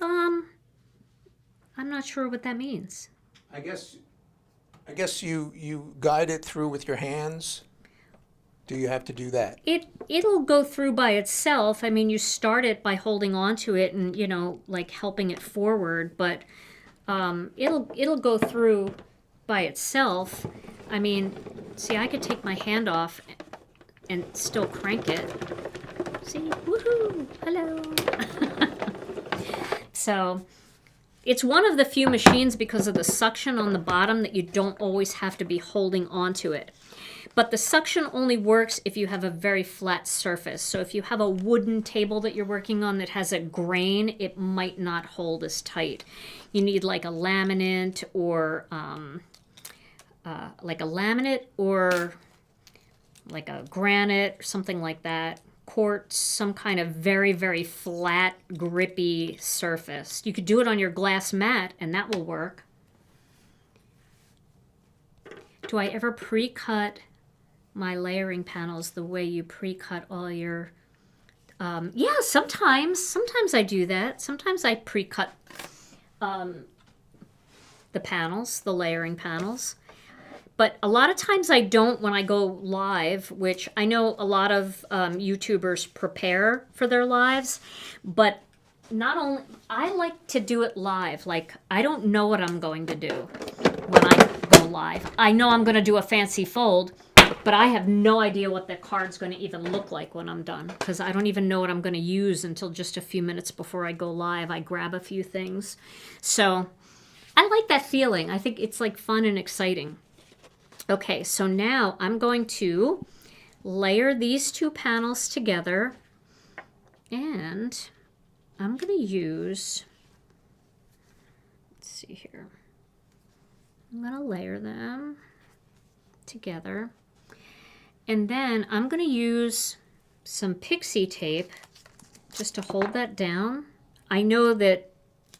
I'm not sure what that means. I guess you guide it through with your hands. Do you have to do that? It'll go through by itself. I mean, you start it by holding on to it and, you know, like helping it forward, but it'll go through by itself. I mean, see, I could take my hand off and still crank it. See, woohoo, hello. So it's one of the few machines because of the suction on the bottom that you don't always have to be holding onto it. But the suction only works if you have a very flat surface. So if you have a wooden table that you're working on that has a grain, it might not hold as tight. You need like a laminate or like a granite or something like that. Quartz, some kind of very, very flat, grippy surface. You could do it on your glass mat and that will work. Do I ever pre-cut my layering panels the way you pre-cut all your... yeah, sometimes I do that. Sometimes I pre-cut the panels, the layering panels. But a lot of times I don't when I go live, which I know a lot of YouTubers prepare for their lives, but not only, I like to do it live. Like, I don't know what I'm going to do when I go live. I know I'm going to do a fancy fold, but I have no idea what the card's going to even look like when I'm done, because I don't even know what I'm going to use until just a few minutes before I go live. I grab a few things. So I like that feeling. I think it's like fun and exciting. Okay, so now I'm going to layer these 2 panels together, and I'm going to use, let's see here, I'm going to layer them together, and then I'm going to use some pixie tape just to hold that down. I know that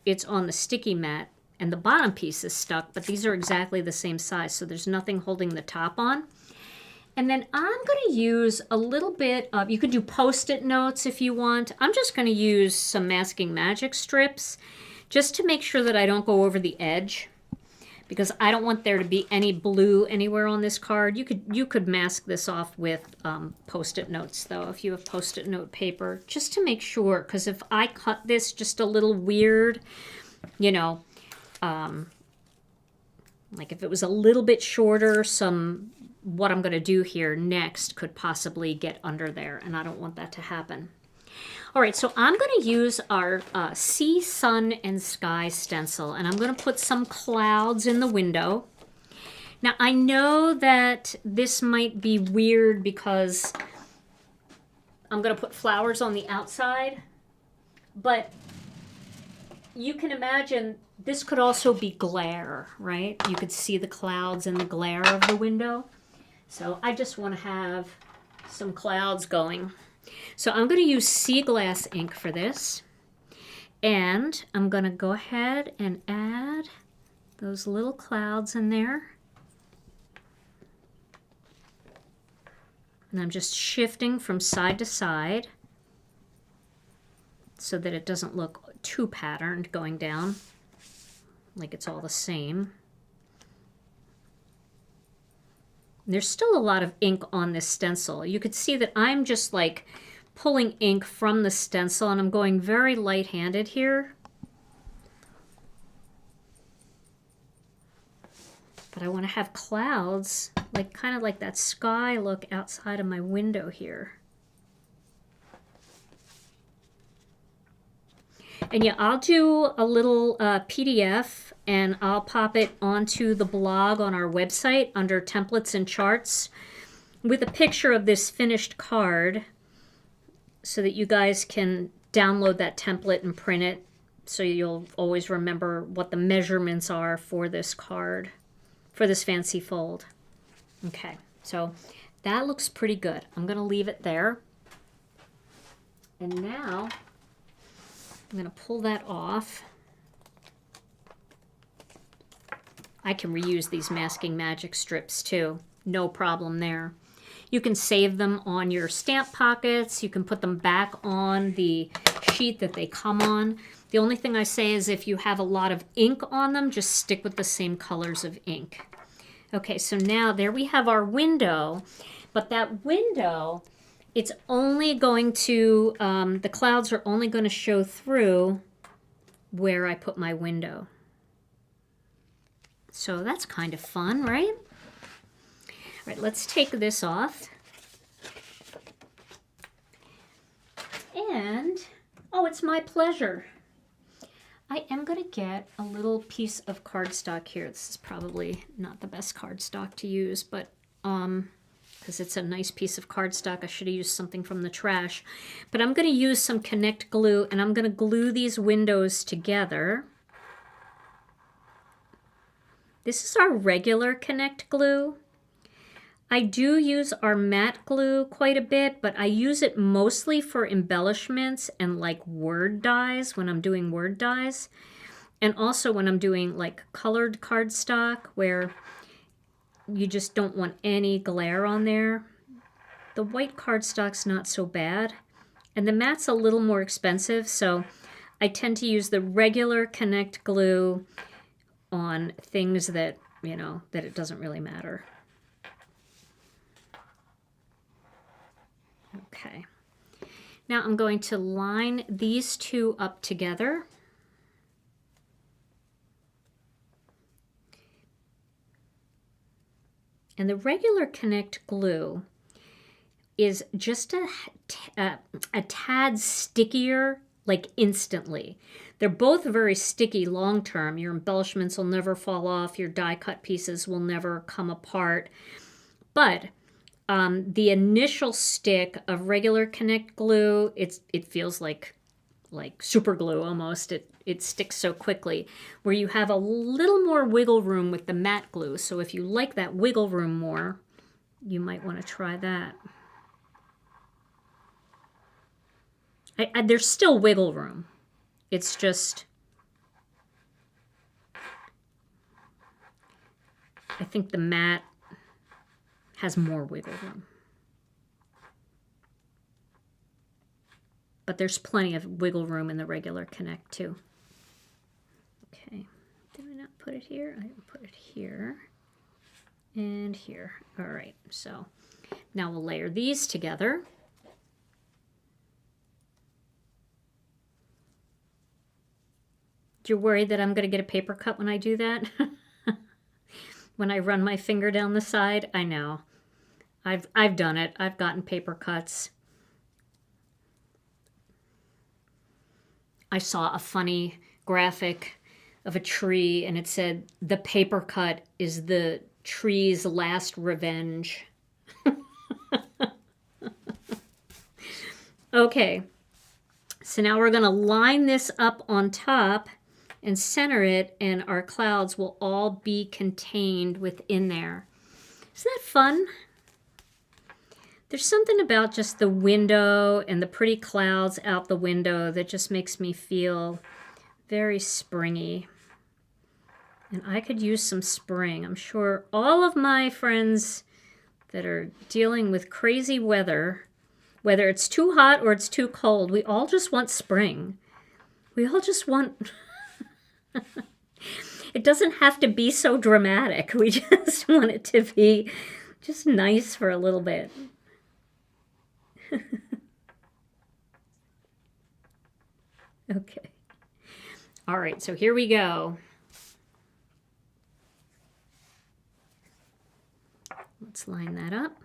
it's on the sticky mat, and the bottom piece is stuck, but these are exactly the same size, so there's nothing holding the top on. And then I'm going to use a little bit of, you could do Post-it notes if you want. I'm just going to use some Masking Magic strips just to make sure that I don't go over the edge, because I don't want there to be any blue anywhere on this card. You could mask this off with Post-it notes, though, if you have Post-it note paper, just to make sure, because if I cut this just a little weird, you know, like if it was a little bit shorter, what I'm going to do here next could possibly get under there, and I don't want that to happen. All right, so I'm going to use our Sea, Sun, and Sky stencil, and I'm going to put some clouds in the window. Now, I know that this might be weird because I'm going to put flowers on the outside, but you can imagine this could also be glare, right? You could see the clouds in the glare of the window. So I just want to have some clouds going. So I'm going to use sea glass ink for this. And I'm going to go ahead and add those little clouds in there. And I'm just shifting from side to side so that it doesn't look too patterned going down, like it's all the same. There's still a lot of ink on this stencil. You could see that I'm just like pulling ink from the stencil, and I'm going very light-handed here. But I want to have clouds, like kind of like that sky look outside of my window here. And yeah, I'll do a little PDF, and I'll pop it onto the blog on our website under templates and charts with a picture of this finished card so that you guys can download that template and print it, so you'll always remember what the measurements are for this card, for this fancy fold. Okay, so that looks pretty good. I'm going to leave it there. And now I'm going to pull that off. I can reuse these Masking Magic strips too. No problem there. You can save them on your stamp pockets. You can put them back on the sheet that they come on. The only thing I say is if you have a lot of ink on them, just stick with the same colors of ink. Okay, so now there we have our window. But that window, it's only going to, the clouds are only going to show through where I put my window. So that's kind of fun, right? All right, let's take this off. And, oh, it's my pleasure. I am going to get a little piece of cardstock here. This is probably not the best cardstock to use, but because it's a nice piece of cardstock, I should have used something from the trash. But I'm going to use some Connect glue, and I'm going to glue these windows together. This is our regular Connect glue. I do use our matte glue quite a bit, but I use it mostly for embellishments and like word dies, when I'm doing word dies. And also when I'm doing like colored cardstock where you just don't want any glare on there. The white cardstock's not so bad. And the matte's a little more expensive, so I tend to use the regular Connect glue on things that, you know, that it doesn't really matter. Okay. Now I'm going to line these two up together. And the regular Connect glue is just a tad stickier, like instantly. They're both very sticky long term. Your embellishments will never fall off. Your die cut pieces will never come apart. But the initial stick of regular Connect glue, it feels like super glue almost. It sticks so quickly, where you have a little more wiggle room with the matte glue. So if you like that wiggle room more, you might want to try that. There's still wiggle room. It's just, I think the matte has more wiggle room. But there's plenty of wiggle room in the regular Connect too. Okay, did I not put it here? I didn't put it here and here. All right, so now we'll layer these together. You're worried that I'm going to get a paper cut when I do that? When I run my finger down the side? I know. I've done it. I've gotten paper cuts. I saw a funny graphic of a tree and it said, "The paper cut is the tree's last revenge." Okay. So now we're going to line this up on top and center it, and our clouds will all be contained within there. Isn't that fun? There's something about just the window and the pretty clouds out the window that just makes me feel very springy. And I could use some spring. I'm sure all of my friends that are dealing with crazy weather, whether it's too hot or it's too cold, we all just want spring. We all just want... It doesn't have to be so dramatic. We just want it to be just nice for a little bit. Okay. All right, so here we go. Let's line that up.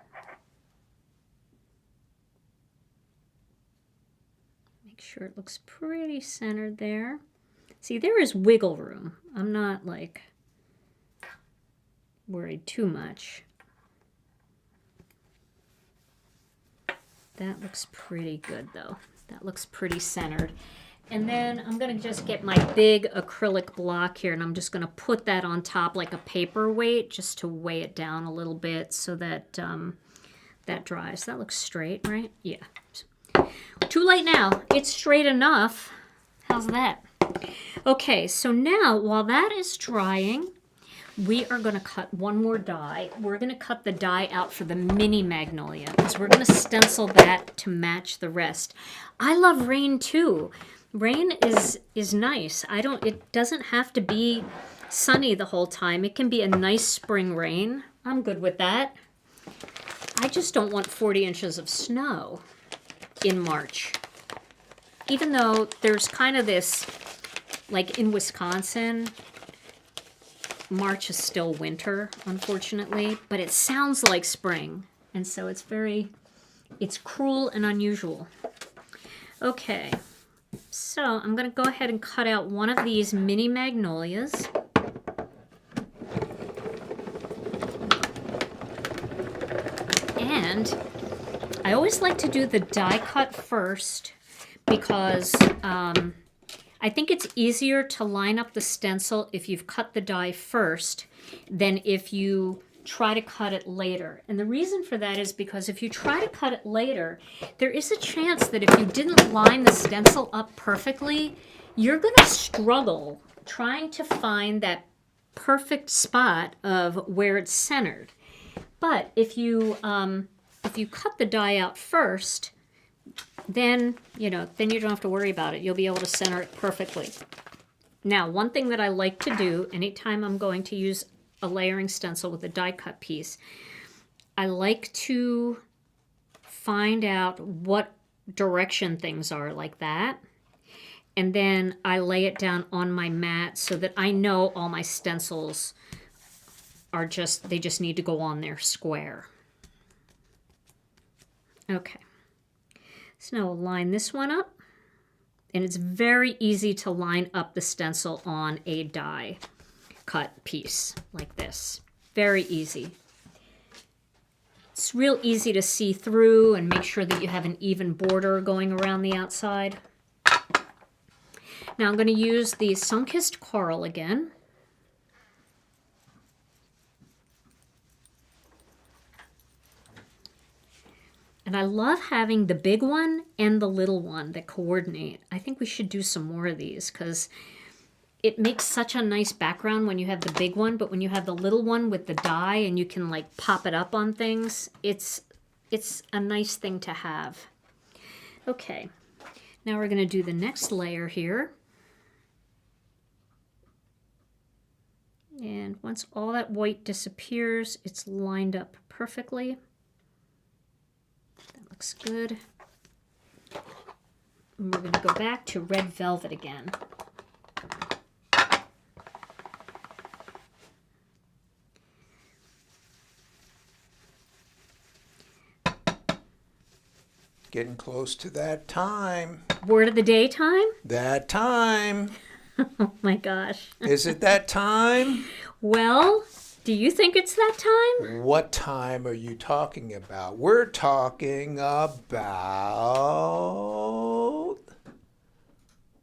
Make sure it looks pretty centered there. See, there is wiggle room. I'm not like worried too much. That looks pretty good though. That looks pretty centered. And then I'm going to just get my big acrylic block here and I'm just going to put that on top like a paperweight just to weigh it down a little bit so that that dries. That looks straight, right? Yeah. Too late now. It's straight enough. How's that? Okay, so now while that is drying, we are going to cut one more die. We're going to cut the die out for the mini Magnolia because we're going to stencil that to match the rest. I love rain too. Rain is nice. It doesn't have to be sunny the whole time. It can be a nice spring rain. I'm good with that. I just don't want 40 inches of snow in March. Even though there's kind of this, like in Wisconsin, March is still winter, unfortunately, but it sounds like spring. And so it's cruel and unusual. Okay, so I'm going to go ahead and cut out one of these mini Magnolias. And I always like to do the die cut first because I think it's easier to line up the stencil if you've cut the die first than if you try to cut it later. And the reason for that is because if you try to cut it later, there is a chance that if you didn't line the stencil up perfectly, you're going to struggle trying to find that perfect spot of where it's centered. But if you cut the die out first, then you don't have to worry about it. You'll be able to center it perfectly. Now, one thing that I like to do anytime I'm going to use a layering stencil with a die cut piece, I like to find out what direction things are like that. And then I lay it down on my mat so that I know all my stencils are they just need to go on there square. Okay. So now we'll line this one up. And it's very easy to line up the stencil on a die cut piece like this. Very easy. It's real easy to see through and make sure that you have an even border going around the outside. Now I'm going to use the Sunkissed Coral again. And I love having the big one and the little one that coordinate. I think we should do some more of these because it makes such a nice background when you have the big one, but when you have the little one with the die and you can like pop it up on things, it's a nice thing to have. Okay, now we're going to do the next layer here. And once all that white disappears, it's lined up perfectly. That looks good. And we're going to go back to red velvet again. Getting close to that time. Word of the day time? That time. Oh my gosh. Is it that time? Well, do you think it's that time? What time are you talking about? We're talking about...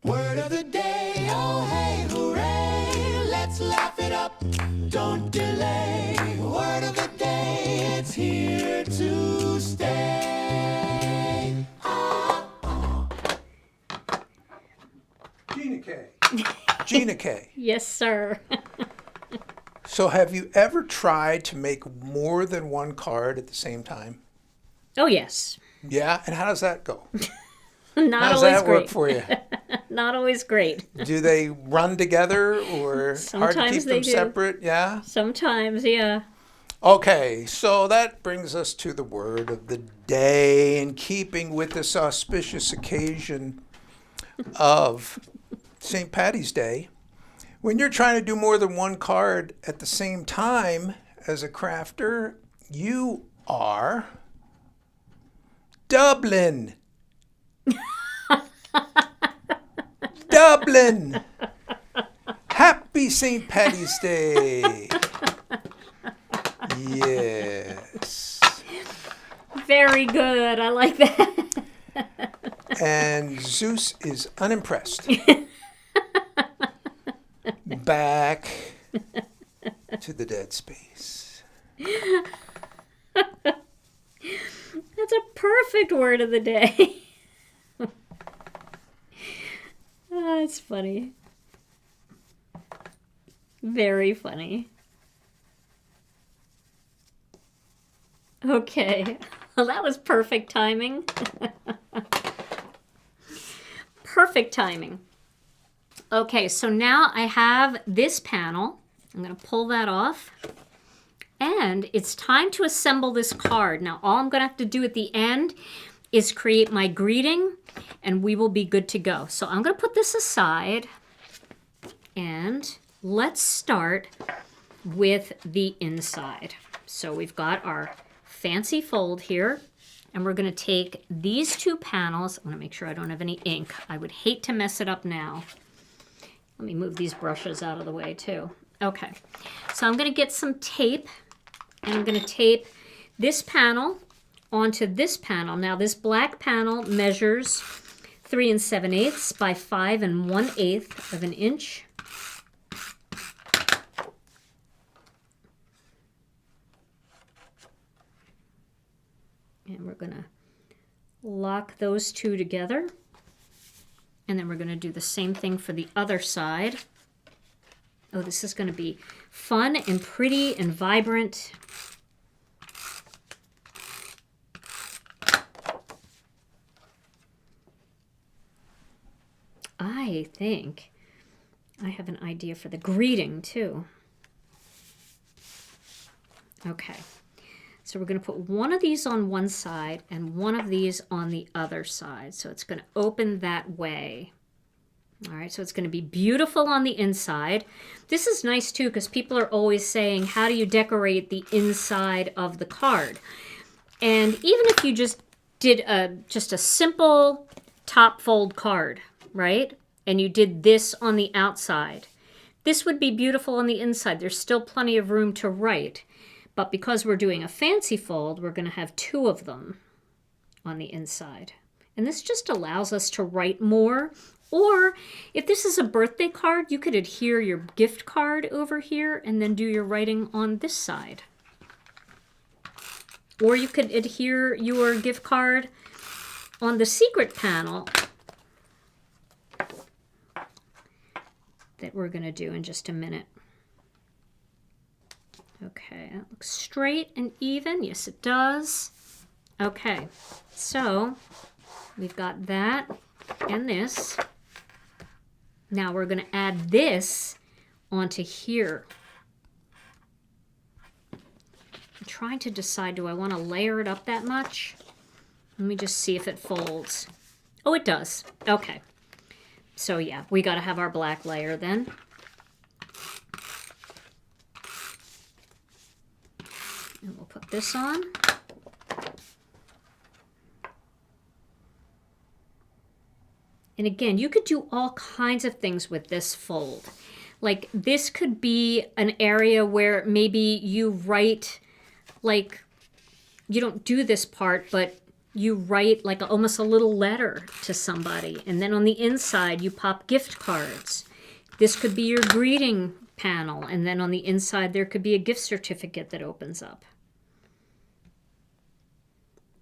Word of the day, oh hey, hooray, let's laugh it up, don't delay. Word of the day, it's here to stay. Gina K. Gina K. Yes, sir. So have you ever tried to make more than one card at the same time? Oh, yes. Yeah? And how does that go? Not How does always that great. work for you? Not always great. Do they run together or hard to Sometimes keep they them do. separate? Yeah? Sometimes, yeah. Okay, so that brings us to the word of the day, in keeping with this auspicious occasion of St. Paddy's Day. When you're trying to do more than one card at the same time as a crafter, you are Dublin. Dublin. Happy St. Paddy's Day. Yes. Very good. I like that. And Zeus is unimpressed. Back to the dead space. That's a perfect word of the day. Oh, that's funny. Very funny. Okay. Well, that was perfect timing. Perfect timing. Okay, so now I have this panel. I'm going to pull that off. And it's time to assemble this card. Now, all I'm going to have to do at the end is create my greeting, and we will be good to go. So I'm going to put this aside, and let's start with the inside. So we've got our fancy fold here, and we're going to take these two panels. I'm going to make sure I don't have any ink. I would hate to mess it up now. Let me move these brushes out of the way too. Okay, so I'm going to get some tape, and I'm going to tape this panel onto this panel. Now this black panel measures 3 7/8 by 5 1/8 of an inch. And we're going to lock those two together. And then we're going to do the same thing for the other side. Oh, this is going to be fun and pretty and vibrant. I think I have an idea for the greeting too. Okay. So we're going to put one of these on one side and one of these on the other side. So it's going to open that way. All right, so it's going to be beautiful on the inside. This is nice too because people are always saying, how do you decorate the inside of the card? And even if you just did just a simple top fold card, right? And you did this on the outside, this would be beautiful on the inside. There's still plenty of room to write. But because we're doing a fancy fold, we're going to have two of them on the inside. And this just allows us to write more. Or if this is a birthday card, you could adhere your gift card over here and then do your writing on this side. Or you could adhere your gift card on the secret panel that we're going to do in just a minute. Okay, that looks straight and even. Yes, it does. Okay, so we've got that and this. Now we're going to add this onto here. I'm trying to decide, do I want to layer it up that much? Let me just see if it folds. Oh, it does. Okay. So yeah, we got to have our black layer then. And we'll put this on. And again, you could do all kinds of things with this fold. Like this could be an area where maybe you write, like, you don't do this part, but you write like almost a little letter to somebody. And then on the inside, you pop gift cards. This could be your greeting panel. And then on the inside, there could be a gift certificate that opens up.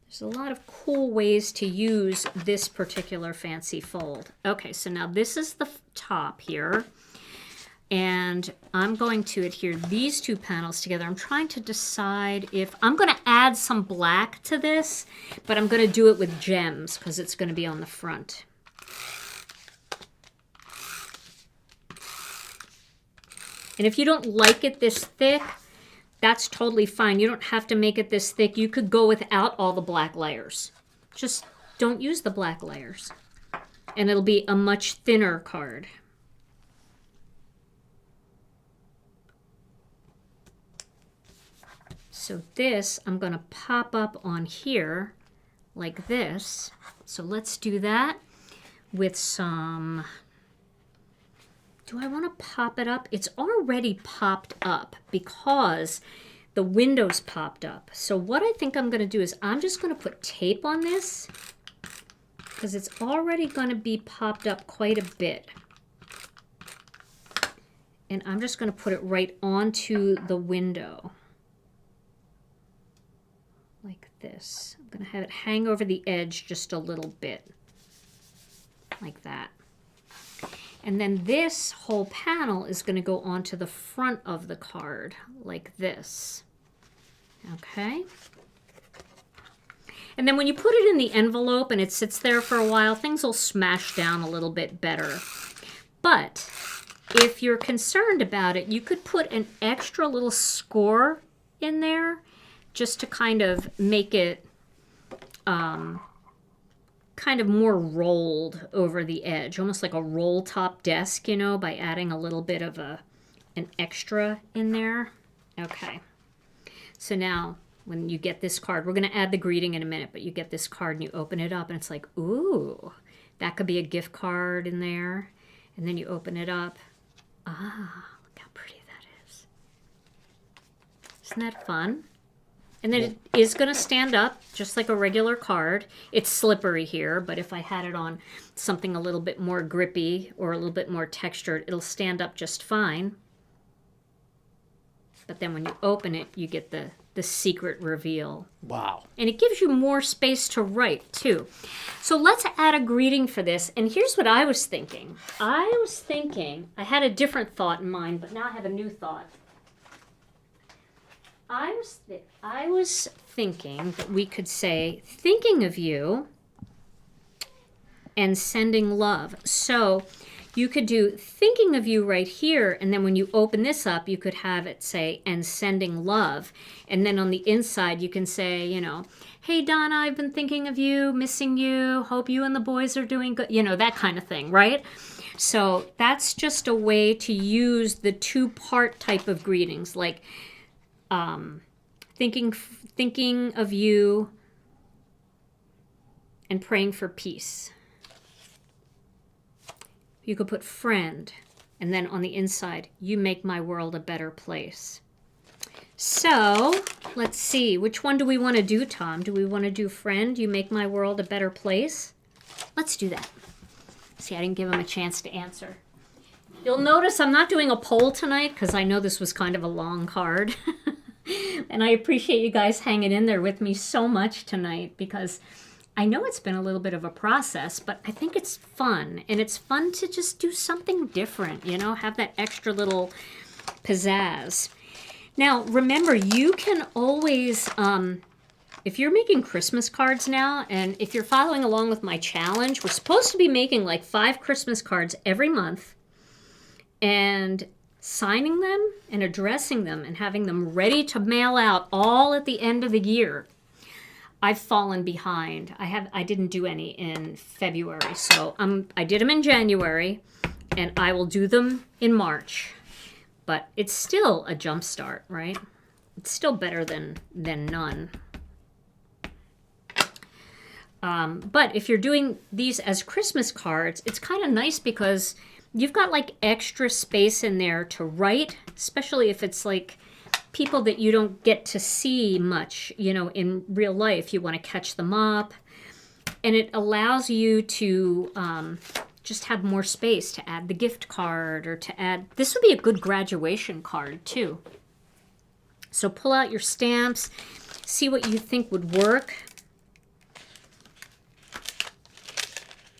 There's a lot of cool ways to use this particular fancy fold. Okay, so now this is the top here. And I'm going to adhere these two panels together. I'm trying to decide if I'm going to add some black to this, but I'm going to do it with gems because it's going to be on the front. And if you don't like it this thick, that's totally fine. You don't have to make it this thick. You could go without all the black layers. Just don't use the black layers. And it'll be a much thinner card. So this, I'm going to pop up on here like this. So let's do that with some... Do I want to pop it up? It's already popped up because the window's popped up. So what I think I'm going to do is I'm just going to put tape on this because it's already going to be popped up quite a bit. And I'm just going to put it right onto the window. Like this. I'm going to have it hang over the edge just a little bit. Like that. And then this whole panel is going to go onto the front of the card, like this. Okay? And then when you put it in the envelope and it sits there for a while, things will smash down a little bit better. But if you're concerned about it, you could put an extra little score in there just to kind of make it kind of more rolled over the edge, almost like a roll top desk, you know, by adding a little bit of an extra in there. Okay. So now when you get this card, we're going to add the greeting in a minute, but you get this card and you open it up and it's like, ooh, that could be a gift card in there. And then you open it up. Ah, look how pretty that is. Isn't that fun? And then it is going to stand up just like a regular card. It's slippery here, but if I had it on something a little bit more grippy or a little bit more textured, it'll stand up just fine. But then when you open it, you get the secret reveal. Wow. And it gives you more space to write, too. So let's add a greeting for this. And here's what I was thinking. I had a different thought in mind, but now I have a new thought. I was thinking that we could say, thinking of you and sending love. So you could do thinking of you right here, and then when you open this up, you could have it say, and sending love. And then on the inside, you can say, you know, hey, Donna, I've been thinking of you, missing you, hope you and the boys are doing good, you know, that kind of thing, right? So that's just a way to use the two-part type of greetings, like thinking of you and praying for peace. You could put friend, and then on the inside, you make my world a better place. So let's see, which one do we want to do, Tom? Do we want to do friend, you make my world a better place? Let's do that. See, I didn't give him a chance to answer. You'll notice I'm not doing a poll tonight because I know this was kind of a long card. And I appreciate you guys hanging in there with me so much tonight because I know it's been a little bit of a process, but I think it's fun. And it's fun to just do something different, you know, have that extra little pizzazz. Now, remember, you can always, if you're making Christmas cards now, and if you're following along with my challenge, we're supposed to be making like 5 Christmas cards every month and signing them and addressing them and having them ready to mail out all at the end of the year. I've fallen behind. I didn't do any in February, so I did them in January, and I will do them in March. But it's still a jump start, right? It's still better than none. But if you're doing these as Christmas cards, it's kind of nice because you've got like extra space in there to write, especially if it's like people that you don't get to see much, you know, in real life. You want to catch them up. And it allows you to just have more space to add the gift card or to add... This would be a good graduation card, too. So pull out your stamps, see what you think would work.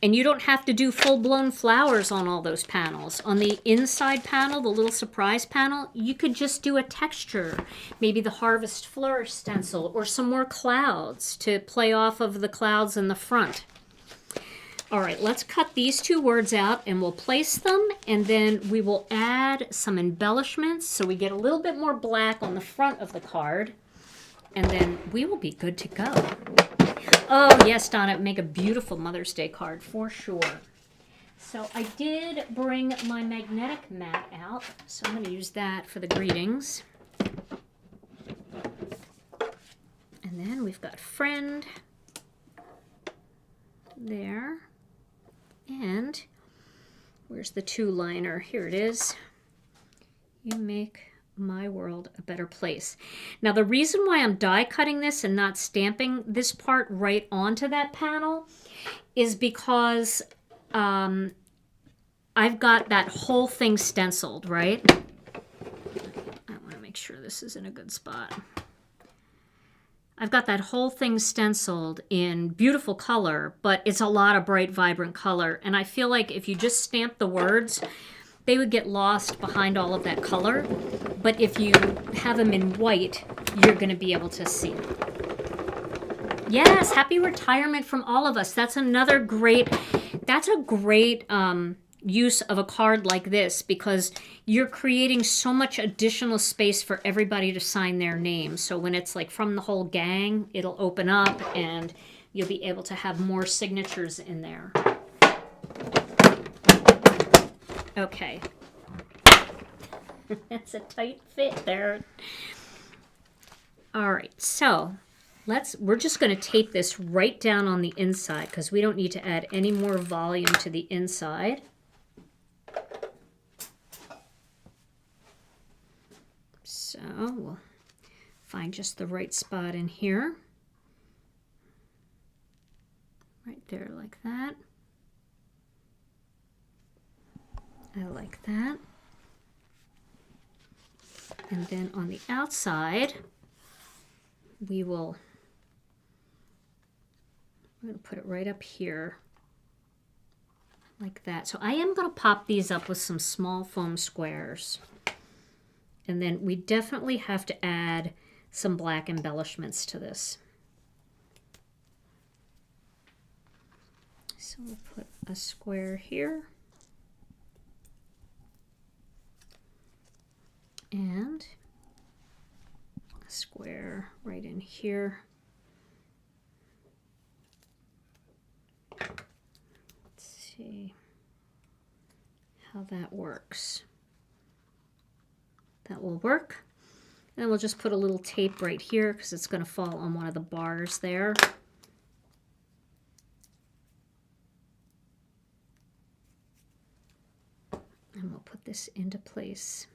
And you don't have to do full-blown flowers on all those panels. On the inside panel, the little surprise panel, you could just do a texture. Maybe the Harvest Flourish stencil or some more clouds to play off of the clouds in the front. All right, let's cut these 2 words out and we'll place them, and then we will add some embellishments so we get a little bit more black on the front of the card, and then we will be good to go. Oh, yes, Donna, make a beautiful Mother's Day card for sure. So I did bring my magnetic mat out, so I'm going to use that for the greetings. And then we've got friend there. And where's the 2-liner? Here it is. You make my world a better place. Now, the reason why I'm die cutting this and not stamping this part right onto that panel is because I've got that whole thing stenciled, right? I want to make sure this is in a good spot. I've got that whole thing stenciled in beautiful color, but it's a lot of bright, vibrant color. And I feel like if you just stamp the words, they would get lost behind all of that color. But if you have them in white, you're going to be able to see. Yes, happy retirement from all of us. That's another great, that's a great use of a card like this, because you're creating so much additional space for everybody to sign their name. So when it's like from the whole gang, it'll open up and you'll be able to have more signatures in there. Okay. That's a tight fit there. All right, so we're just going to tape this right down on the inside because we don't need to add any more volume to the inside. So we'll find just the right spot in here. Right there like that. I like that. And then on the outside, we're going to put it right up here like that. So I am going to pop these up with some small foam squares. And then we definitely have to add some black embellishments to this. So we'll put a square here. And a square right in here. Let's see how that works. That will work. And we'll just put a little tape right here because it's going to fall on one of the bars there. And we'll put this into place.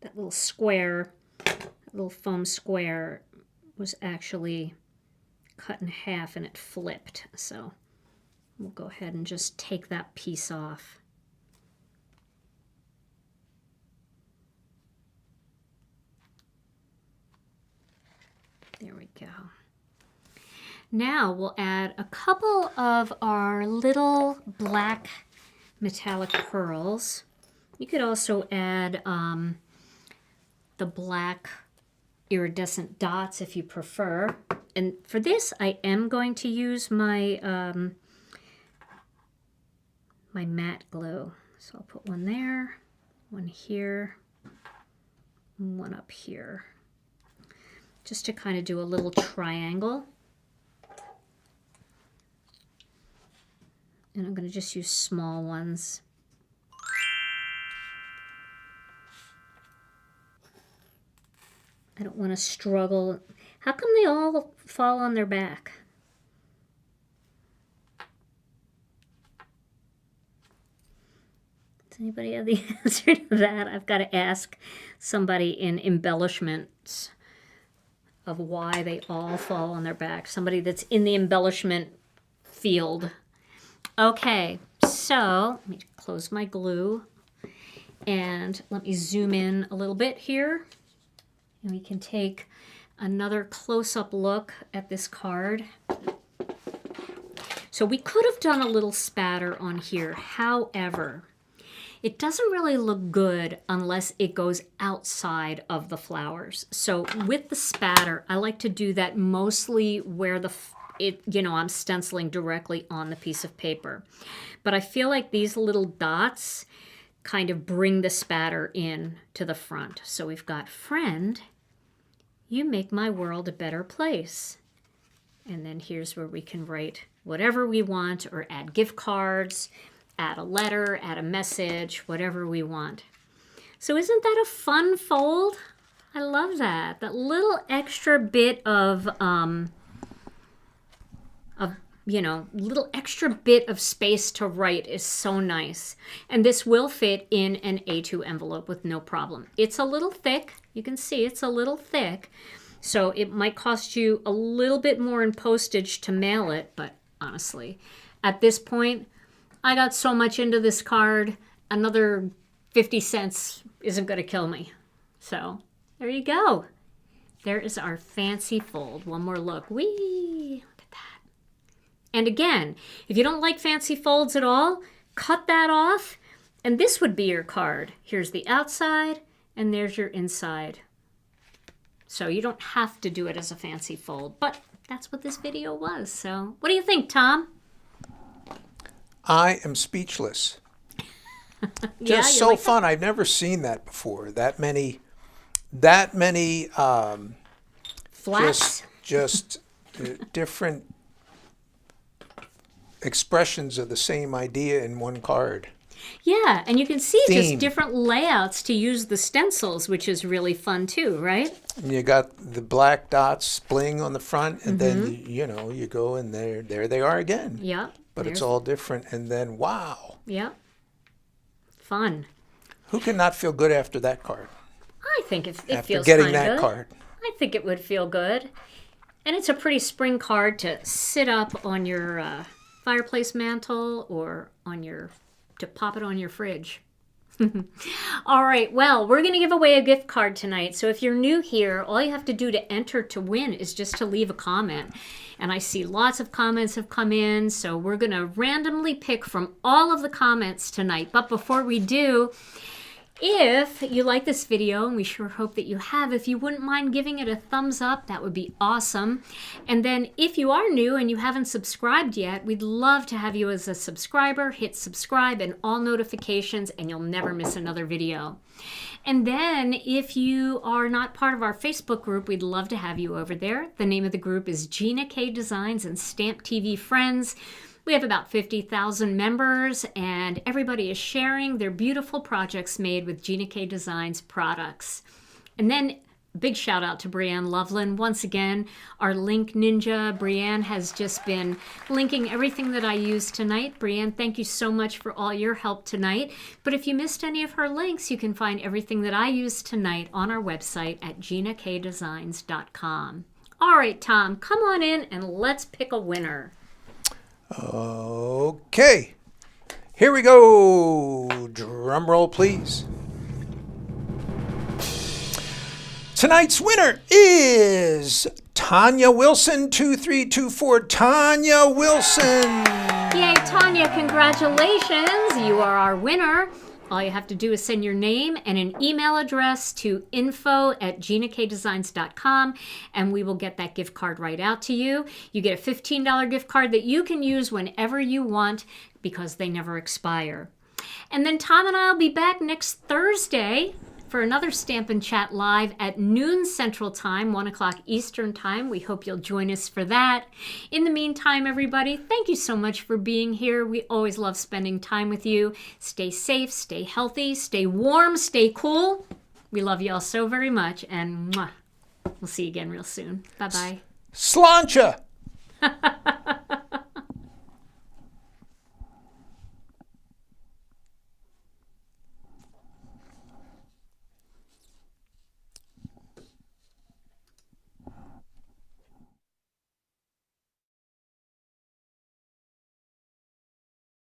That little square, that little foam square was actually cut in half and it flipped. So We'll go ahead and just take that piece off. There we go. Now we'll add a couple of our little black metallic pearls. You could also add the black iridescent dots if you prefer. And for this, I am going to use my my matte glue. So I'll put one there, one here, and one up here, just to kind of do a little triangle. And I'm going to just use small ones. I don't want to struggle. How come they all fall on their back? Does anybody have the answer to that? I've got to ask somebody in embellishments of why they all fall on their back. Somebody that's in the embellishment field. Okay, so let me close my glue and let me zoom in a little bit here. And we can take another close-up look at this card. So we could have done a little spatter on here. However, it doesn't really look good unless it goes outside of the flowers. So with the spatter, I like to do that mostly where I'm stenciling directly on the piece of paper. But I feel like these little dots kind of bring the spatter in to the front. So we've got friend, you make my world a better place. And then here's where we can write whatever we want or add gift cards, add a letter, add a message, whatever we want. So isn't that a fun fold? I love that. That little extra bit of little extra bit of space to write is so nice. And this will fit in an A2 envelope with no problem. It's a little thick. You can see it's a little thick. So it might cost you a little bit more in postage to mail it, but honestly, at this point, I got so much into this card, another 50 cents isn't going to kill me. So there you go. There is our fancy fold. One more look. Whee! Look at that. And again, if you don't like fancy folds at all, cut that off, and this would be your card. Here's the outside, and there's your inside. So you don't have to do it as a fancy fold, but that's what this video was. So what do you think, Tom? I am speechless. Yeah, Just so fun. I've never seen that before. That many Flats? just different expressions of the same idea in one card. Yeah, and you can see Theme. just different layouts to use the stencils, which is really fun too, right? And you got the black dots bling on the front, and then you go and there they are again. Yeah. But it's all different, and then wow. Yeah. Fun. Who can not feel good after that card? I think it After feels getting kinda that good. card. I think it would feel good. And it's a pretty spring card to sit up on your fireplace mantle or to pop it on your fridge. All right, well, we're going to give away a gift card tonight. So if you're new here, all you have to do to enter to win is just to leave a comment. And I see lots of comments have come in, so we're going to randomly pick from all of the comments tonight. But before we do, if you like this video, and we sure hope that you have, if you wouldn't mind giving it a thumbs up, that would be awesome. And then if you are new and you haven't subscribed yet, we'd love to have you as a subscriber. Hit subscribe and all notifications, and you'll never miss another video. And then if you are not part of our Facebook group, we'd love to have you over there. The name of the group is Gina K Designs and Stamp TV Friends. We have about 50,000 members, and everybody is sharing their beautiful projects made with Gina K Designs products. And then big shout out to Brianne Loveland. Once again, our link ninja. Brianne has just been linking everything that I used tonight. Brianne, thank you so much for all your help tonight. But if you missed any of her links, you can find everything that I used tonight on our website at ginakdesigns.com. All right, Tom, come on in and let's pick a winner. Okay. Here we go. Drum roll, please. Tonight's winner is Tanya Wilson, 2324. Tanya Wilson. Yay, Tanya, congratulations. You are our winner. All you have to do is send your name and an email address to info@ginakdesigns.com, and we will get that gift card right out to you. You get a $15 gift card that you can use whenever you want because they never expire. And then Tom and I will be back next Thursday for another Stampin' Chat Live at noon Central Time, 1 o'clock Eastern Time. We hope you'll join us for that. In the meantime, everybody, thank you so much for being here. We always love spending time with you. Stay safe, stay healthy, stay warm, stay cool. We love you all so very much, and we'll see you again real soon. Bye-bye. Sláinte.